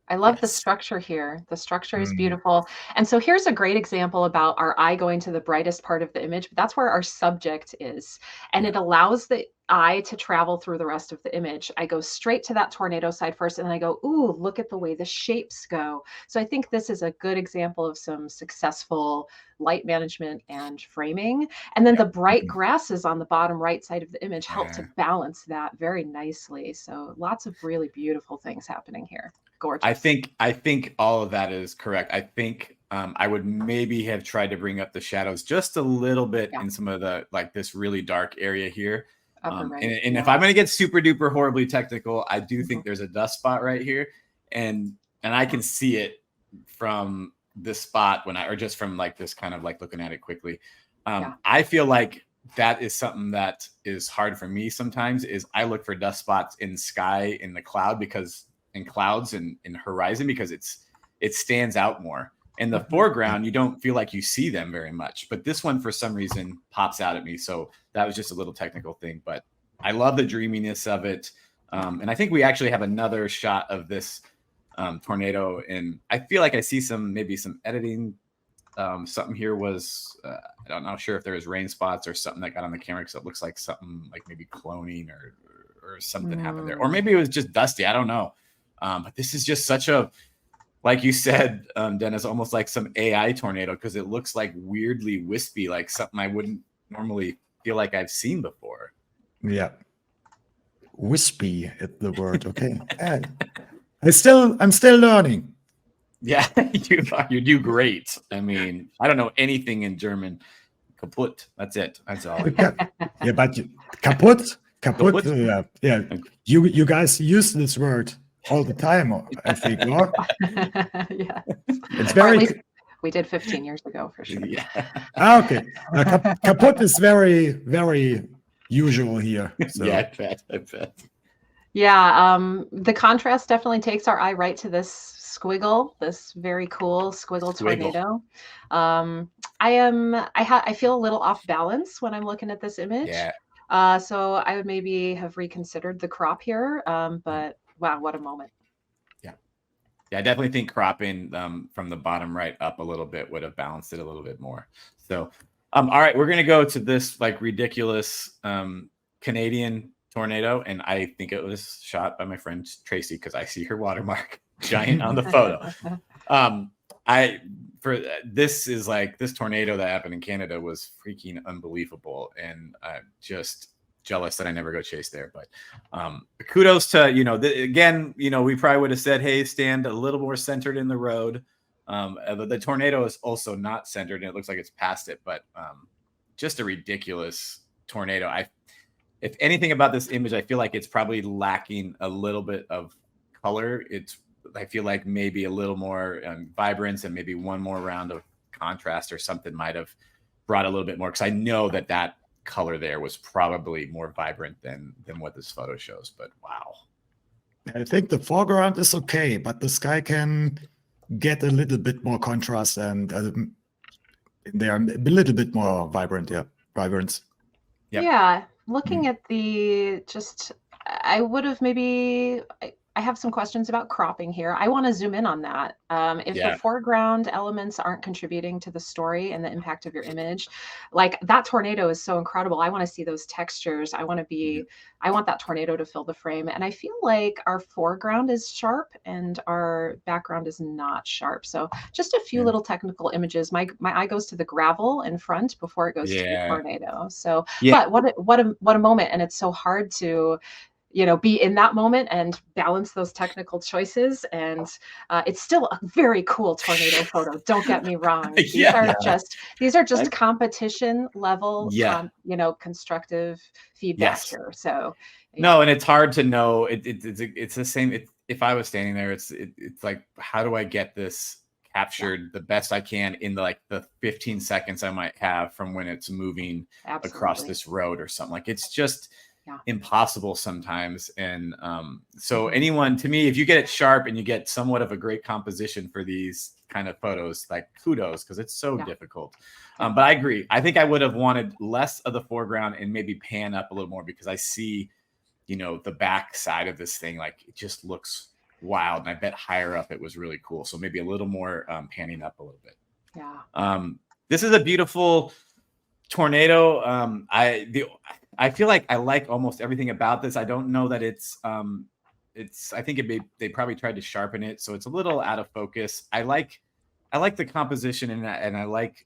I love the structure here. The structure is beautiful. And so here's a great example about our eye going to the brightest part of the image, but that's where our subject is. And it allows the eye to travel through the rest of the image. I go straight to that tornado side first, and then I go, ooh, look at the way the shapes go. So I think this is a good example of some successful light management and framing. And then the bright grasses on the bottom right side of the image help to balance that very nicely. So lots of really beautiful things happening here. Gorgeous. I think all of that is correct. I think I would maybe have tried to bring up the shadows just a little bit in some of the this really dark area here. And if I'm going to get super duper horribly technical, I do think there's a dust spot right here, and I can see it from this spot or just from this kind of looking at it quickly. Yeah. I feel like that is something that is hard for me sometimes. Is I look for dust spots in sky, in the cloud, because in clouds and in horizon, because it stands out more. In the foreground, you don't feel like you see them very much, but this one for some reason pops out at me. So that was just a little technical thing, but I love the dreaminess of it. And I think we actually have another shot of this tornado, and I feel like I see maybe some editing. Something here was I don't know, sure if there was rain spots or something that got on the camera, because it looks like something like maybe cloning or something happened there, or maybe it was just dusty. I don't know. But this is just such a, like you said, Dennis, almost like some AI tornado, because it looks like weirdly wispy, like something I wouldn't normally feel like I've seen before. Yeah. Wispy is the word. Okay. I'm still learning. Yeah, you do great. I mean, I don't know anything in German. Kaputt. That's it. That's all. Yeah, but kaputt. Yeah. You guys use this word all the time, I think. No? Yeah. It's Or at very. least we did 15 years ago for sure. Yeah. Okay. Kaputt is very, very usual here. So. Yeah, I bet. Yeah, the contrast definitely takes our eye right to this squiggle, this very cool squiggle tornado. I feel a little off balance when I'm looking at this image. Yeah. So I would maybe have reconsidered the crop here. But wow, what a moment. Yeah, I definitely think cropping from the bottom right up a little bit would have balanced it a little bit more. So, all right, we're gonna go to this like ridiculous Canadian tornado, and I think it was shot by my friend Tracy, because I see her watermark giant on the photo. This tornado that happened in Canada was freaking unbelievable, and I'm just jealous that I never go chase there. But kudos to, again, we probably would have said, hey, stand a little more centered in the road. The tornado is also not centered, and it looks like it's past it, but just a ridiculous tornado. If anything about this image, I feel like it's probably lacking a little bit of color. I feel like maybe a little more vibrance, and maybe one more round of contrast or something might have brought a little bit more, because I know that color there was probably more vibrant than what this photo shows. But wow. I think the foreground is okay, but the sky can get a little bit more contrast, and they are a little bit more vibrant. Yeah, vibrance. Yep. Yeah, looking at I would have maybe, I have some questions about cropping here. I want to zoom in on that. If the foreground elements aren't contributing to the story and the impact of your image, like that tornado is so incredible. I want to see those textures. I want that tornado to fill the frame. And I feel like our foreground is sharp and our background is not sharp. So just a few little technical images. My eye goes to the gravel in front before it goes to the tornado. So, but what a moment. And it's so hard to, be in that moment and balance those technical choices. And it's still a very cool tornado photo. Don't get me wrong. These are just competition level, constructive feedback here. So no, and it's hard to know. It's the same. If I was standing there, it's like, how do I get this captured the best I can in the 15 seconds I might have from when it's moving across this road or something. Like, it's just impossible sometimes. And so anyone, to me, if you get it sharp and you get somewhat of a great composition for these kind of photos, like, kudos, because it's so difficult. But I agree. I think I would have wanted less of the foreground and maybe pan up a little more, because I see, the back side of this thing, like, it just looks wild. And I bet higher up it was really cool. So maybe a little more panning up a little bit. Yeah. This is a beautiful tornado. I feel like I like almost everything about this. I don't know that I think they probably tried to sharpen it, so it's a little out of focus. I like the composition and I like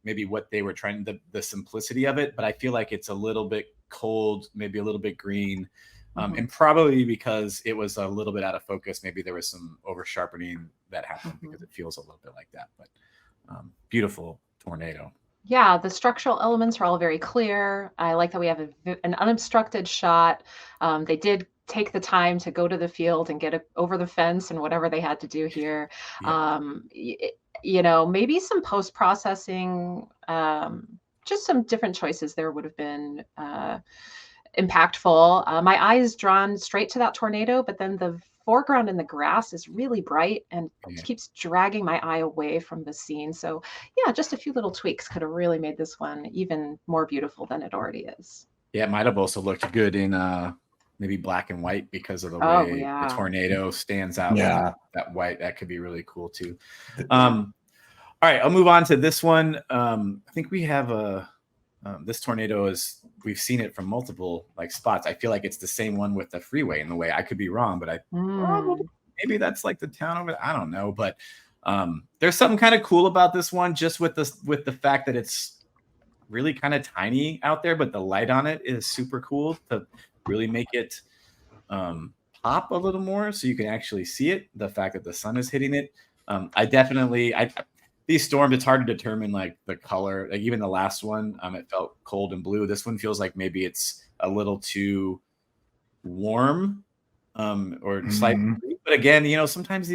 maybe what they were trying, the simplicity of it, but I feel like it's a little bit cold, maybe a little bit green, and probably because it was a little bit out of focus, maybe there was some over sharpening that happened because it feels a little bit like that. But beautiful tornado. Yeah, the structural elements are all very clear. I like that we have an unobstructed shot. They did take the time to go to the field and get over the fence and whatever they had to do here. Yeah. Maybe some post-processing just some different choices there would have been impactful. My eye is drawn straight to that tornado, but then the foreground in the grass is really bright and Yeah. keeps dragging my eye away from the scene. So yeah, just a few little tweaks could have really made this one even more beautiful than it already is. Yeah, it might have also looked good in maybe black and white because of the Oh, way yeah. the tornado stands out. Yeah. With that white, that could be really cool too. All right, I'll move on to this one. I think we have this tornado we've seen it from multiple like spots. I feel like it's the same one with the freeway in the way. I could be wrong, but maybe that's like the town over there. I don't know, but there's something kind of cool about this one, just with the fact that it's really kind of tiny out there, but the light on it is super cool to really make it pop a little more, so you can actually see it. The fact that the sun is hitting it, these storms, it's hard to determine like the color. Like even the last one, it felt cold and blue. This one feels like maybe it's a little too warm, or slightly. But again, sometimes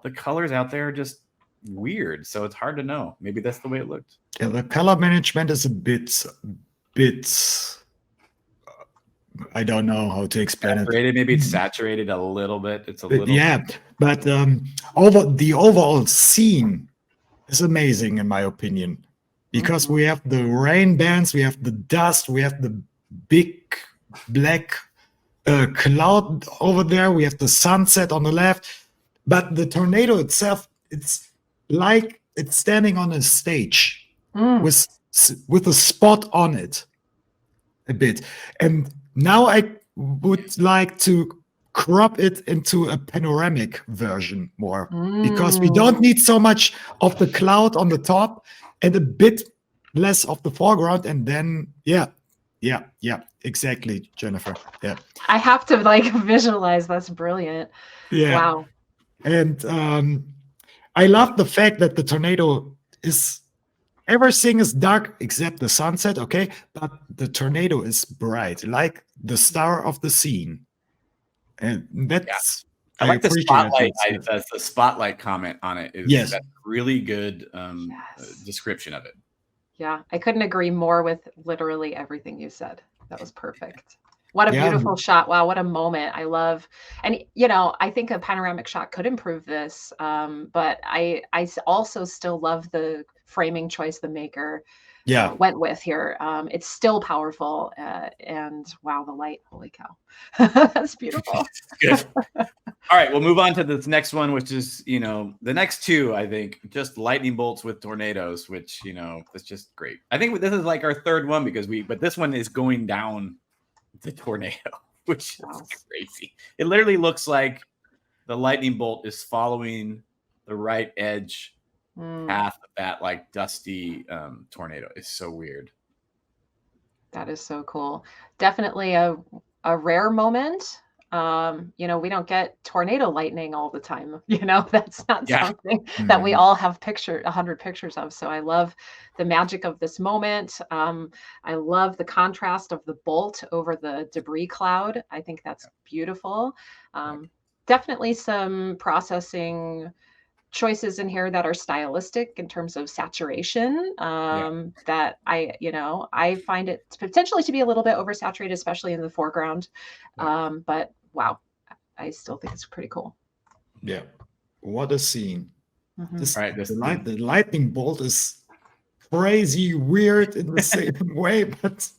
the colors out there are just weird, so it's hard to know. Maybe that's the way it looked. Yeah, the color management is a bit. I don't know how to explain it. Maybe it's saturated a little bit. It's a little. Yeah, but the overall scene is amazing in my opinion, because we have the rain bands, we have the dust, we have the big black cloud over there, we have the sunset on the left, but the tornado itself, it's like it's standing on a stage with a spot on it a bit. And now I would like to crop it into a panoramic version more, because we don't need so much of the cloud on the top and a bit less of the foreground. And then yeah, exactly, Jennifer. Yeah, I have to like visualize. That's brilliant. Yeah. Wow. And I love the fact that the tornado is, everything is dark except the sunset, okay? But the tornado is bright, like the star of the scene. And that's, I like the spotlight. it. The spotlight comment on it is that's really good description of it. Yeah, I couldn't agree more with literally everything you said. That was perfect. What a beautiful shot. Wow, what a moment. I love, and I think a panoramic shot could improve this, but I also still love the framing choice the maker went with here. It's still powerful, and wow, the light, holy cow. That's beautiful. Good. All right, we'll move on to this next one, which is, the next two, I think, just lightning bolts with tornadoes, which, is just great. I think this is like our third one but this one is going down the tornado, which is crazy. It literally looks like the lightning bolt is following the right edge path of that like dusty tornado. It's so weird. That is so cool. Definitely a rare moment. We don't get tornado lightning all the time. That's not something that we all have 100 pictures of. So I love the magic of this moment. I love the contrast of the bolt over the debris cloud. I think that's beautiful. Definitely some processing choices in here that are stylistic in terms of saturation, that I find it potentially to be a little bit oversaturated, especially in the foreground. But wow, I still think it's pretty cool. Yeah, what a scene. Mm-hmm. The lightning bolt is crazy weird in the same way, but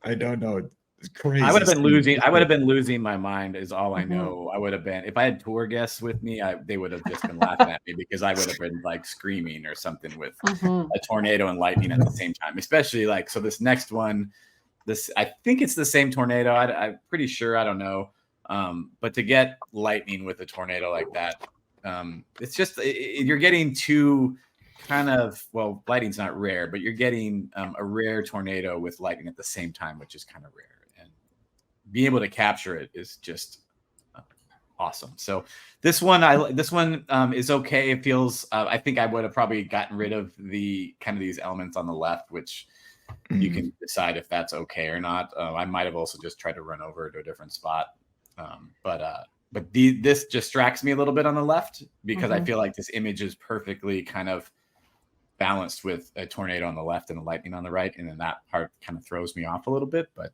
I don't know. Crazy. I would have been losing my mind is all I know. I would have been, if I had tour guests with me, they would have just been laughing at me, because I would have been like screaming or something with a tornado and lightning at the same time, especially so this next one, I think it's the same tornado. I'm pretty sure, I don't know. But to get lightning with a tornado like that, it's just, you're getting two kind of, well, lightning's not rare, but you're getting a rare tornado with lightning at the same time, which is kind of rare. Being able to capture it is just awesome. So this one is okay. It feels, I think I would have probably gotten rid of the kind of these elements on the left, which you can decide if that's okay or not. I might have also just tried to run over to a different spot. But this distracts me a little bit on the left, because I feel like this image is perfectly kind of balanced with a tornado on the left and a lightning on the right, and then that part kind of throws me off a little bit. But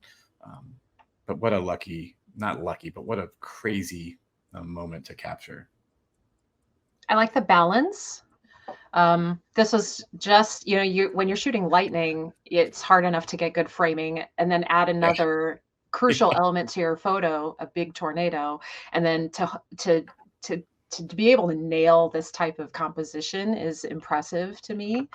what a not lucky, but what a crazy moment to capture. I like the balance. This was just, when you're shooting lightning, it's hard enough to get good framing, and then add another crucial element to your photo, a big tornado, and then to be able to nail this type of composition is impressive to me,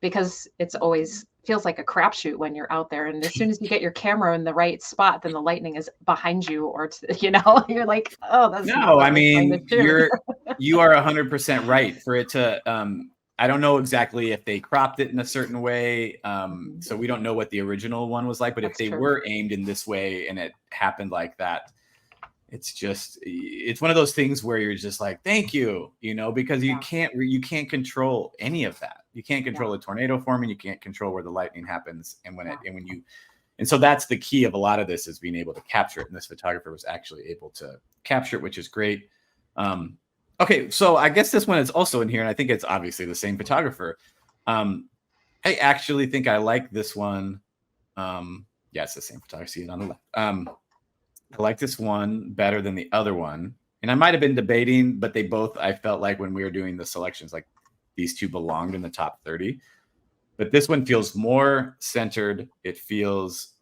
because it's always feels like a crapshoot when you're out there, and as soon as you get your camera in the right spot, then the lightning is behind you, or you're like, oh, that's no. I mean, you are 100% right for it to. I don't know exactly if they cropped it in a certain way, so we don't know what the original one was like. But if they were aimed in this way and it happened like that, it's one of those things where you're just like, thank you, because you can't control any of that. You can't control the tornado forming. You can't control where the lightning happens. And so that's the key of a lot of this, is being able to capture it. And this photographer was actually able to capture it, which is great. Okay. So I guess this one is also in here, and I think it's obviously the same photographer. I actually think I like this one. It's the same photographer. See it on the left. I like this one better than the other one. And I might've been debating, but they both, I felt like when we were doing the selections, like these two belonged in the top 30, but this one feels more centered. It feels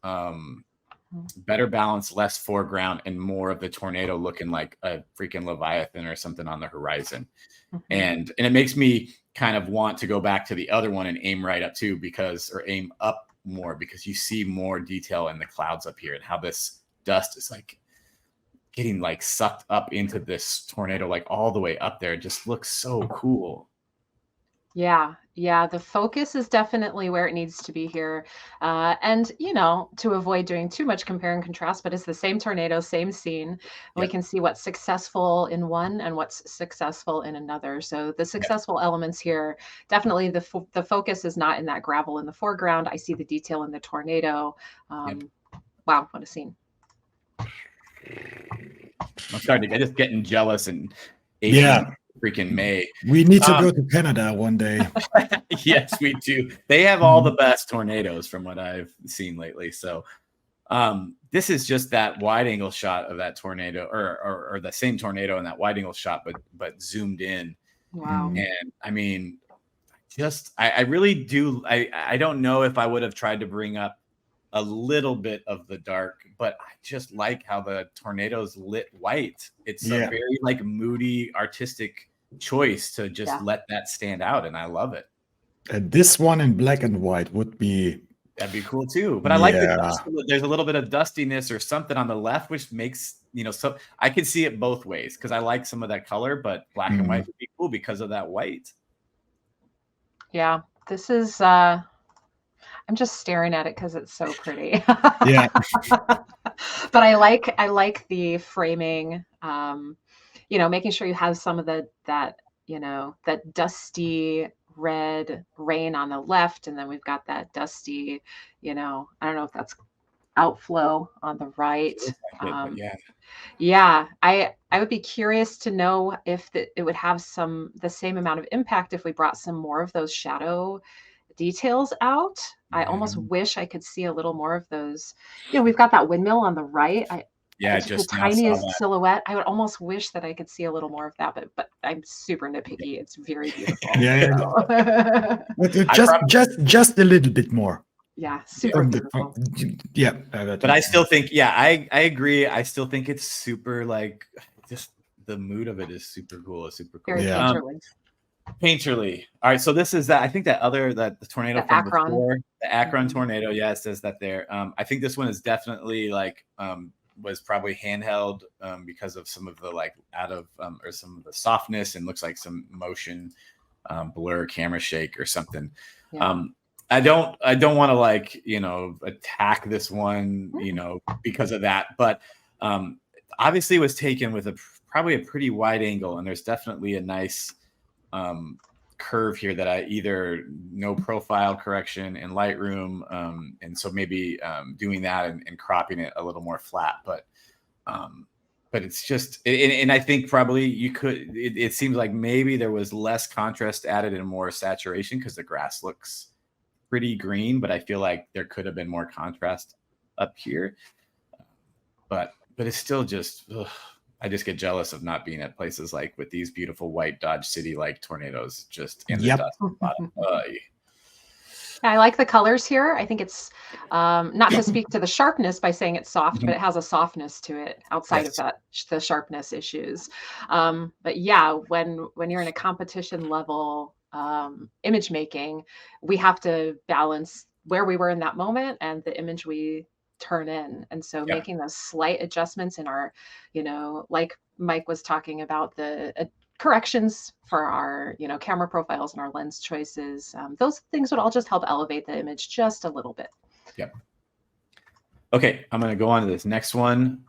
better balanced, less foreground, and more of the tornado looking like a freaking Leviathan or something on the horizon. And it makes me kind of want to go back to the other one and aim right up too, or aim up more, because you see more detail in the clouds up here and how this dust is like getting like sucked up into this tornado, like all the way up there. It just looks so cool. Yeah. The focus is definitely where it needs to be here. And, to avoid doing too much compare and contrast, but it's the same tornado, same scene. We can see what's successful in one and what's successful in another. So the successful elements here, definitely the focus is not in that gravel in the foreground. I see the detail in the tornado. Wow, what a scene. I'm starting to just getting jealous and freaking May. We need to go to Canada one day. Yes, we do. They have all the best tornadoes from what I've seen lately. So this is just that wide angle shot of that tornado, or the same tornado in that wide angle shot, but zoomed in. Wow. And I mean, I really do. I don't know if I would have tried to bring up a little bit of the dark, but I just like how the tornado's lit white. It's a very like moody artistic choice to just let that stand out, and I love it. And this one in black and white that'd be cool too. But I like the dust. There's a little bit of dustiness or something on the left, which makes so I can see it both ways, because I like some of that color, but black and white would be cool because of that white. Yeah, this is I'm just staring at it because it's so pretty. Yeah. But I like the framing, making sure you have some of that dusty red rain on the left, and then we've got that dusty, I don't know if that's outflow on the right. I would be curious to know if it would have the same amount of impact if we brought some more of those shadow details out. I almost wish I could see a little more of those. We've got that windmill on the right. Just the tiniest silhouette. I would almost wish that I could see a little more of that, but I'm super nitpicky. It's very beautiful. Just a little bit more. Yeah, super beautiful. But I still think, I agree. I still think it's super, like, just the mood of it is super cool. It's super cool. Very painterly. All right, so this is that. I think the tornado from Akron. Before, the Akron tornado. Yeah, it says that there. I think this one is definitely like was probably handheld because of some of the like or some of the softness, and looks like some motion blur, camera shake or something. I don't want to like attack this one because of that, but obviously it was taken with probably a pretty wide angle, and there's definitely a nice curve here that I either no profile correction in Lightroom, and so maybe doing that and cropping it a little more flat. But but it's just, and I think probably you could, it seems like maybe there was less contrast added and more saturation because the grass looks pretty green, but I feel like there could have been more contrast up here. But it's still just, I just get jealous of not being at places like with these beautiful white Dodge City like tornadoes just in the dust at the bottom. I like the colors here. I think it's not to speak to the sharpness by saying it's soft, but it has a softness to it outside of that, the sharpness issues. But yeah, when you're in a competition level image making, we have to balance where we were in that moment and the image we turn in. And so making those slight adjustments in our, like Mike was talking about, the corrections for our, camera profiles and our lens choices, those things would all just help elevate the image just a little bit. Yep. Okay, I'm going to go on to this next one.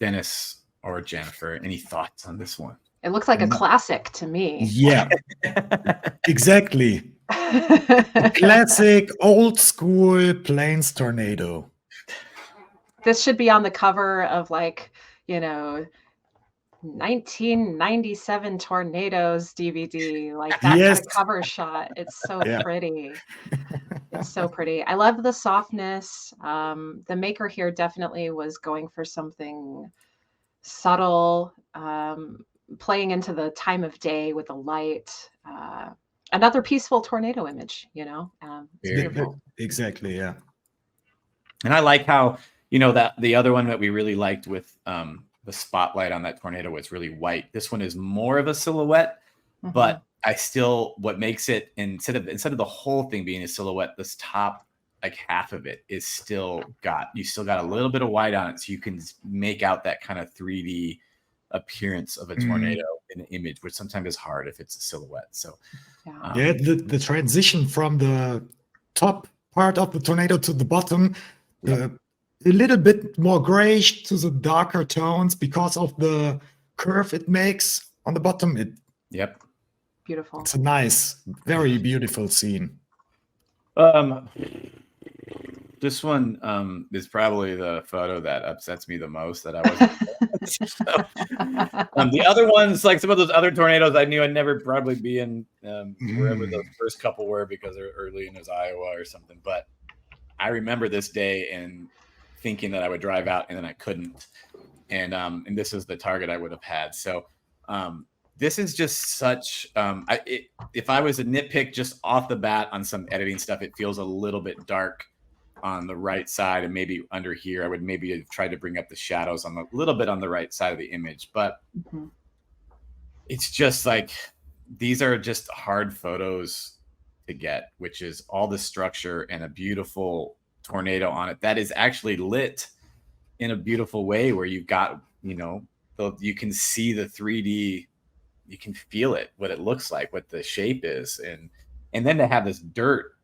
Dennis or Jennifer, any thoughts on this one? It looks like a classic to me. Yeah, exactly. A classic old school plains tornado. This should be on the cover of 1997 Tornadoes DVD, like that kind of cover shot. It's so pretty. It's so pretty. I love the softness. The maker here definitely was going for something subtle, playing into the time of day with the light. Another peaceful tornado image, beautiful. Exactly, yeah. And I like how, that the other one that we really liked with the spotlight on that tornado was really white. This one is more of a silhouette, but I still, what makes it, instead of the whole thing being a silhouette, this top like half of it is still got a little bit of white on it, so you can make out that kind of 3D appearance of a tornado in an image, which sometimes is hard if it's a silhouette. So the transition from the top part of the tornado to the bottom, a little bit more grayish to the darker tones because of the curve it makes on the bottom. Beautiful. It's a nice, very beautiful scene. This one is probably the photo that upsets me the most that I wasn't. The other ones, like some of those other tornadoes, I knew I'd never probably be in wherever those first couple were because they're early in Iowa or something. But I remember this day and thinking that I would drive out, and then I couldn't. And this is the target I would have had. So this is just such. If I was a nitpick just off the bat on some editing stuff, it feels a little bit dark on the right side, and maybe under here I would maybe have tried to bring up the shadows on a little bit on the right side of the image. But it's just like these are just hard photos to get, which is all the structure and a beautiful tornado on it that is actually lit in a beautiful way where you've got, you can see the 3D, you can feel it, what it looks like, what the shape is. And then to have this dirt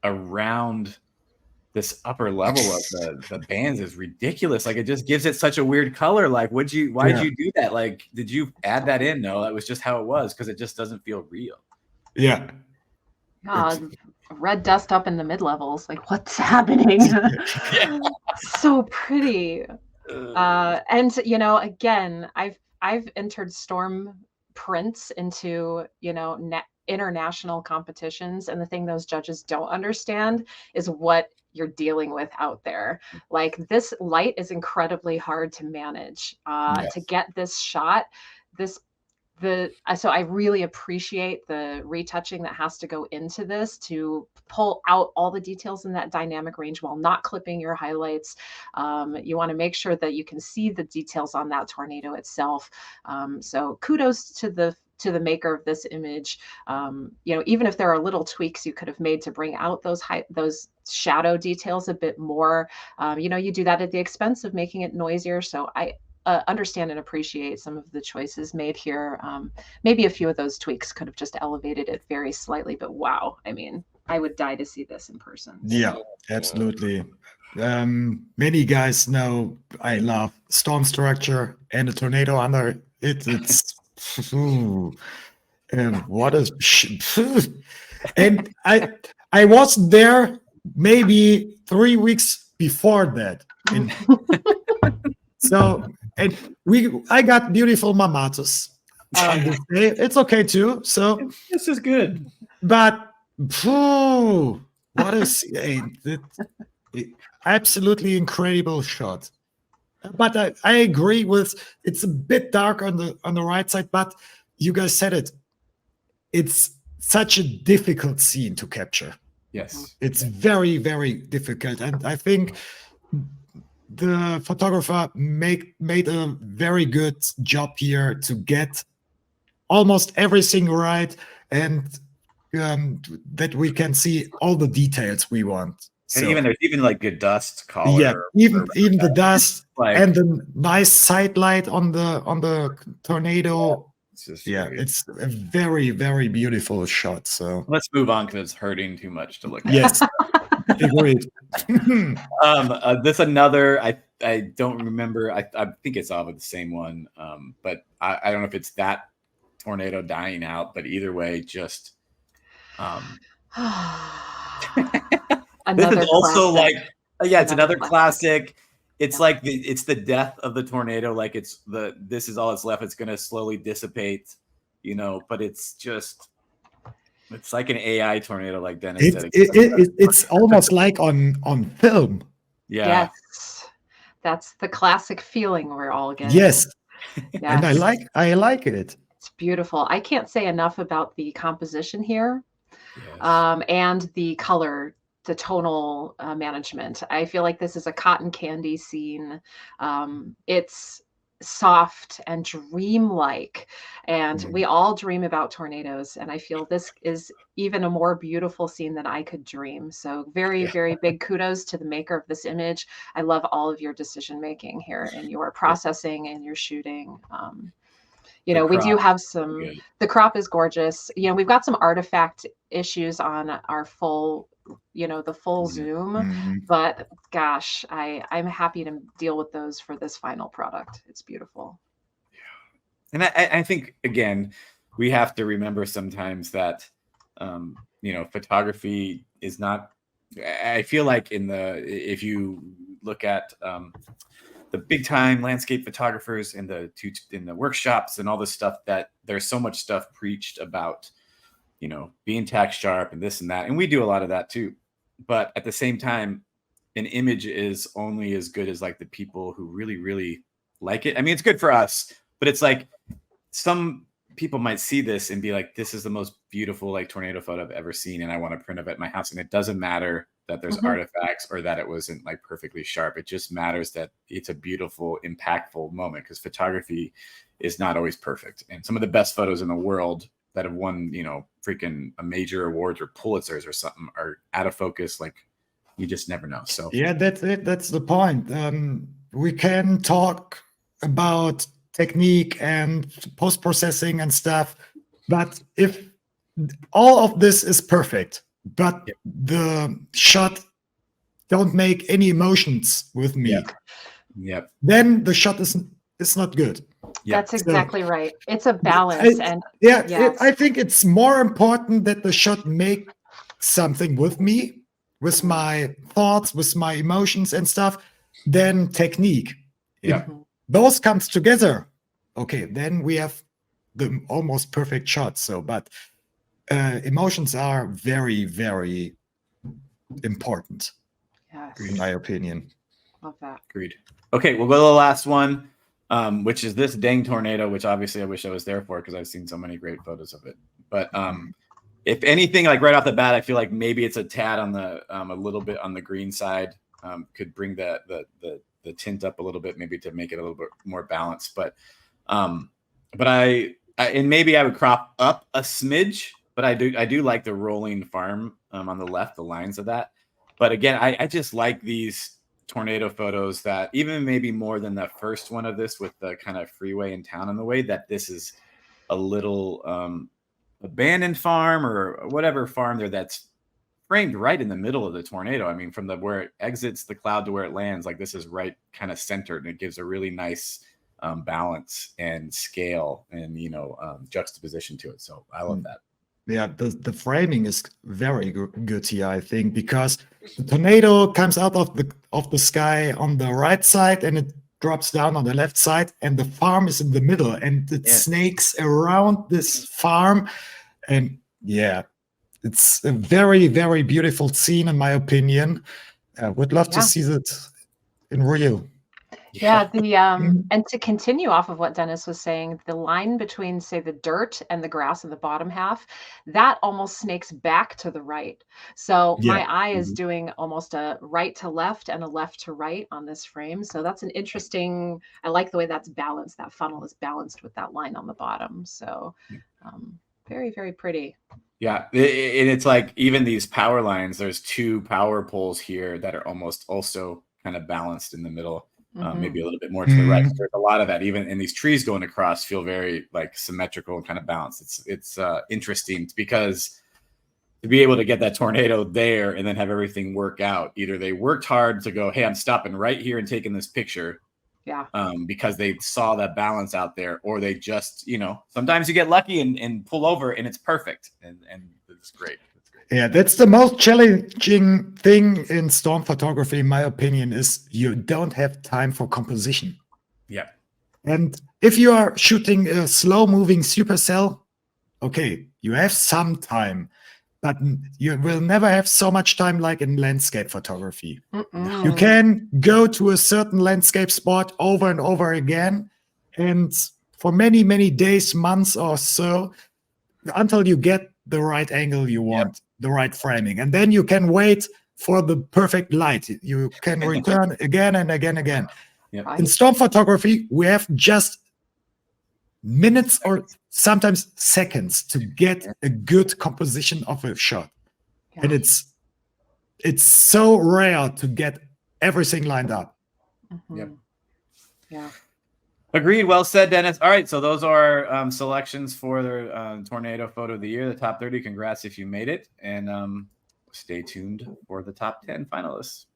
around this upper level of the bands is ridiculous. Like, it just gives it such a weird color. Like, why'd you do that? Like, did you add that in? No, that was just how it was, because it just doesn't feel real. Yeah. Red dust up in the mid-levels. Like, what's happening? So pretty. And again, I've entered storm prints into international competitions, and the thing those judges don't understand is what you're dealing with out there. Like, this light is incredibly hard to manage. To get this shot, so I really appreciate the retouching that has to go into this to pull out all the details in that dynamic range while not clipping your highlights. You want to make sure that you can see the details on that tornado itself. So kudos to the maker of this image. Even if there are little tweaks you could have made to bring out those shadow details a bit more, you do that at the expense of making it noisier. So I understand and appreciate some of the choices made here. Maybe a few of those tweaks could have just elevated it very slightly, but wow, I mean, I would die to see this in person. Yeah, absolutely. Many guys know I love storm structure and a tornado under it. It's and what is and I was there maybe 3 weeks before that. So And I got beautiful mamatus on this day. It's okay too. So, This is good. but what is absolutely incredible shot. But I agree with it's a bit dark on the right side, but you guys said it. It's such a difficult scene to capture. Yes. It's very, very difficult. And I think the photographer made a very good job here to get almost everything right, and that we can see all the details we want. And So, there's even like good dust color. yeah, even the dust like, and the nice side light on the tornado. it's just It's a very, very beautiful shot. So let's move on because it's hurting too much to look at. yes, agreed. This another I don't remember. I think it's all of the same one. But I don't know if it's that tornado dying out. But either way, just Another this is also classic. like it's another classic. classic. It's like it's the death of the tornado. Like this is all that's left. It's gonna slowly dissipate, But it's like an AI tornado, like Dennis said. It's almost like on film. Yeah. Yes, that's the classic feeling we're all getting. Yes, Yes. and I like it. It's beautiful. I can't say enough about the composition here, Yes. and the color, the tonal management. I feel like this is a cotton candy scene. It's soft and dreamlike, and we all dream about tornadoes, and I feel this is even a more beautiful scene than I could dream. So very, very big kudos to the maker of this image. I love all of your decision making here and your processing and your shooting. We do have some, the crop is gorgeous. We've got some artifact issues on our full, the full zoom, but gosh, I'm happy to deal with those for this final product. It's beautiful. And I think, again, we have to remember sometimes that, photography is not, I feel like if you look at, the big time landscape photographers in the workshops and all this stuff, that there's so much stuff preached about, being tack sharp and this and that. And we do a lot of that too. But at the same time, an image is only as good as like the people who really, really like it. I mean, it's good for us, but it's like some people might see this and be like, this is the most beautiful like tornado photo I've ever seen, and I want to print it at my house. And it doesn't matter that there's artifacts or that it wasn't like perfectly sharp. It just matters that it's a beautiful, impactful moment, because photography is not always perfect. And some of the best photos in the world that have won, freaking a major awards or Pulitzers or something are out of focus. Like, you just never know. So yeah, that's it. That's the point. We can talk about technique and post-processing and stuff, but if all of this is perfect, but the shot don't make any emotions with me, then the shot is not good. That's exactly right. It's a balance. I think it's more important that the shot make something with me, with my thoughts, with my emotions and stuff, than technique. If those comes together, okay, then we have the almost perfect shot. So, but emotions are very, very important, in my opinion. Love that. Agreed. Okay, we'll go to the last one, which is this dang tornado, which obviously I wish I was there for because I've seen so many great photos of it. But if anything, like right off the bat, I feel like maybe it's a tad on the a little bit on the green side. Could bring the tint up a little bit, maybe to make it a little bit more balanced. But I and maybe I would crop up a smidge. But I do like the rolling farm on the left, the lines of that. But again, I just like these tornado photos that even maybe more than the first one of this with the kind of freeway in town, in the way that this is a little abandoned farm or whatever farm there that's framed right in the middle of the tornado. I mean, from where it exits the cloud to where it lands, like this is right kind of centered, and it gives a really nice balance and scale and juxtaposition to it. So I love that. Yeah, the framing is very good here, I think, because the tornado comes out of the sky on the right side, and drops down on the left side, and the farm is in the middle, and it Yeah. snakes around this farm. And yeah, it's a very, very beautiful scene, in my opinion. I would love to Yeah. see that in real. Yeah, the Mhm. and to continue off of what Dennis was saying, the line between, say, the dirt and the grass in the bottom half, that almost snakes back to the right. So Yeah. my eye is Mhm. doing almost a right to left and a left to right on this frame. So that's an interesting, I like the way that's balanced. That funnel is balanced with that line on the bottom. So very, very pretty. Yeah, and it's like even these power lines, there's two power poles here that are almost also kind of balanced in the middle, maybe a little bit more to the right. So Mhm. there's a lot of that. Even in these trees going across, feel very like symmetrical and kind of balanced. It's interesting because to be able to get that tornado there and then have everything work out. Either they worked hard to go, hey, I'm stopping right here and taking this picture, Yeah. because they saw that balance out there, or they just, sometimes you get lucky and pull over and it's perfect. And it's great. It's great. Yeah, that's the most challenging thing in storm photography, in my opinion, is you don't have time for composition. Yeah. And if you are shooting a slow-moving supercell, okay, you have some time, but you will never have so much time like in landscape photography. You can go to a certain landscape spot over and over again, and for many, many days, months or so, until you get the right angle you want, the right framing. And then you can wait for the perfect light. You can return again and again. Yep. Right. In storm photography, we have just minutes or sometimes seconds to get a good composition of a shot. Yeah. And it's so rare to get everything lined up. Yep. Yeah. Agreed. Well said, Dennis. All right. So those are selections for the tornado photo of the year, the top 30. Congrats if you made it. And stay tuned for the top 10 finalists.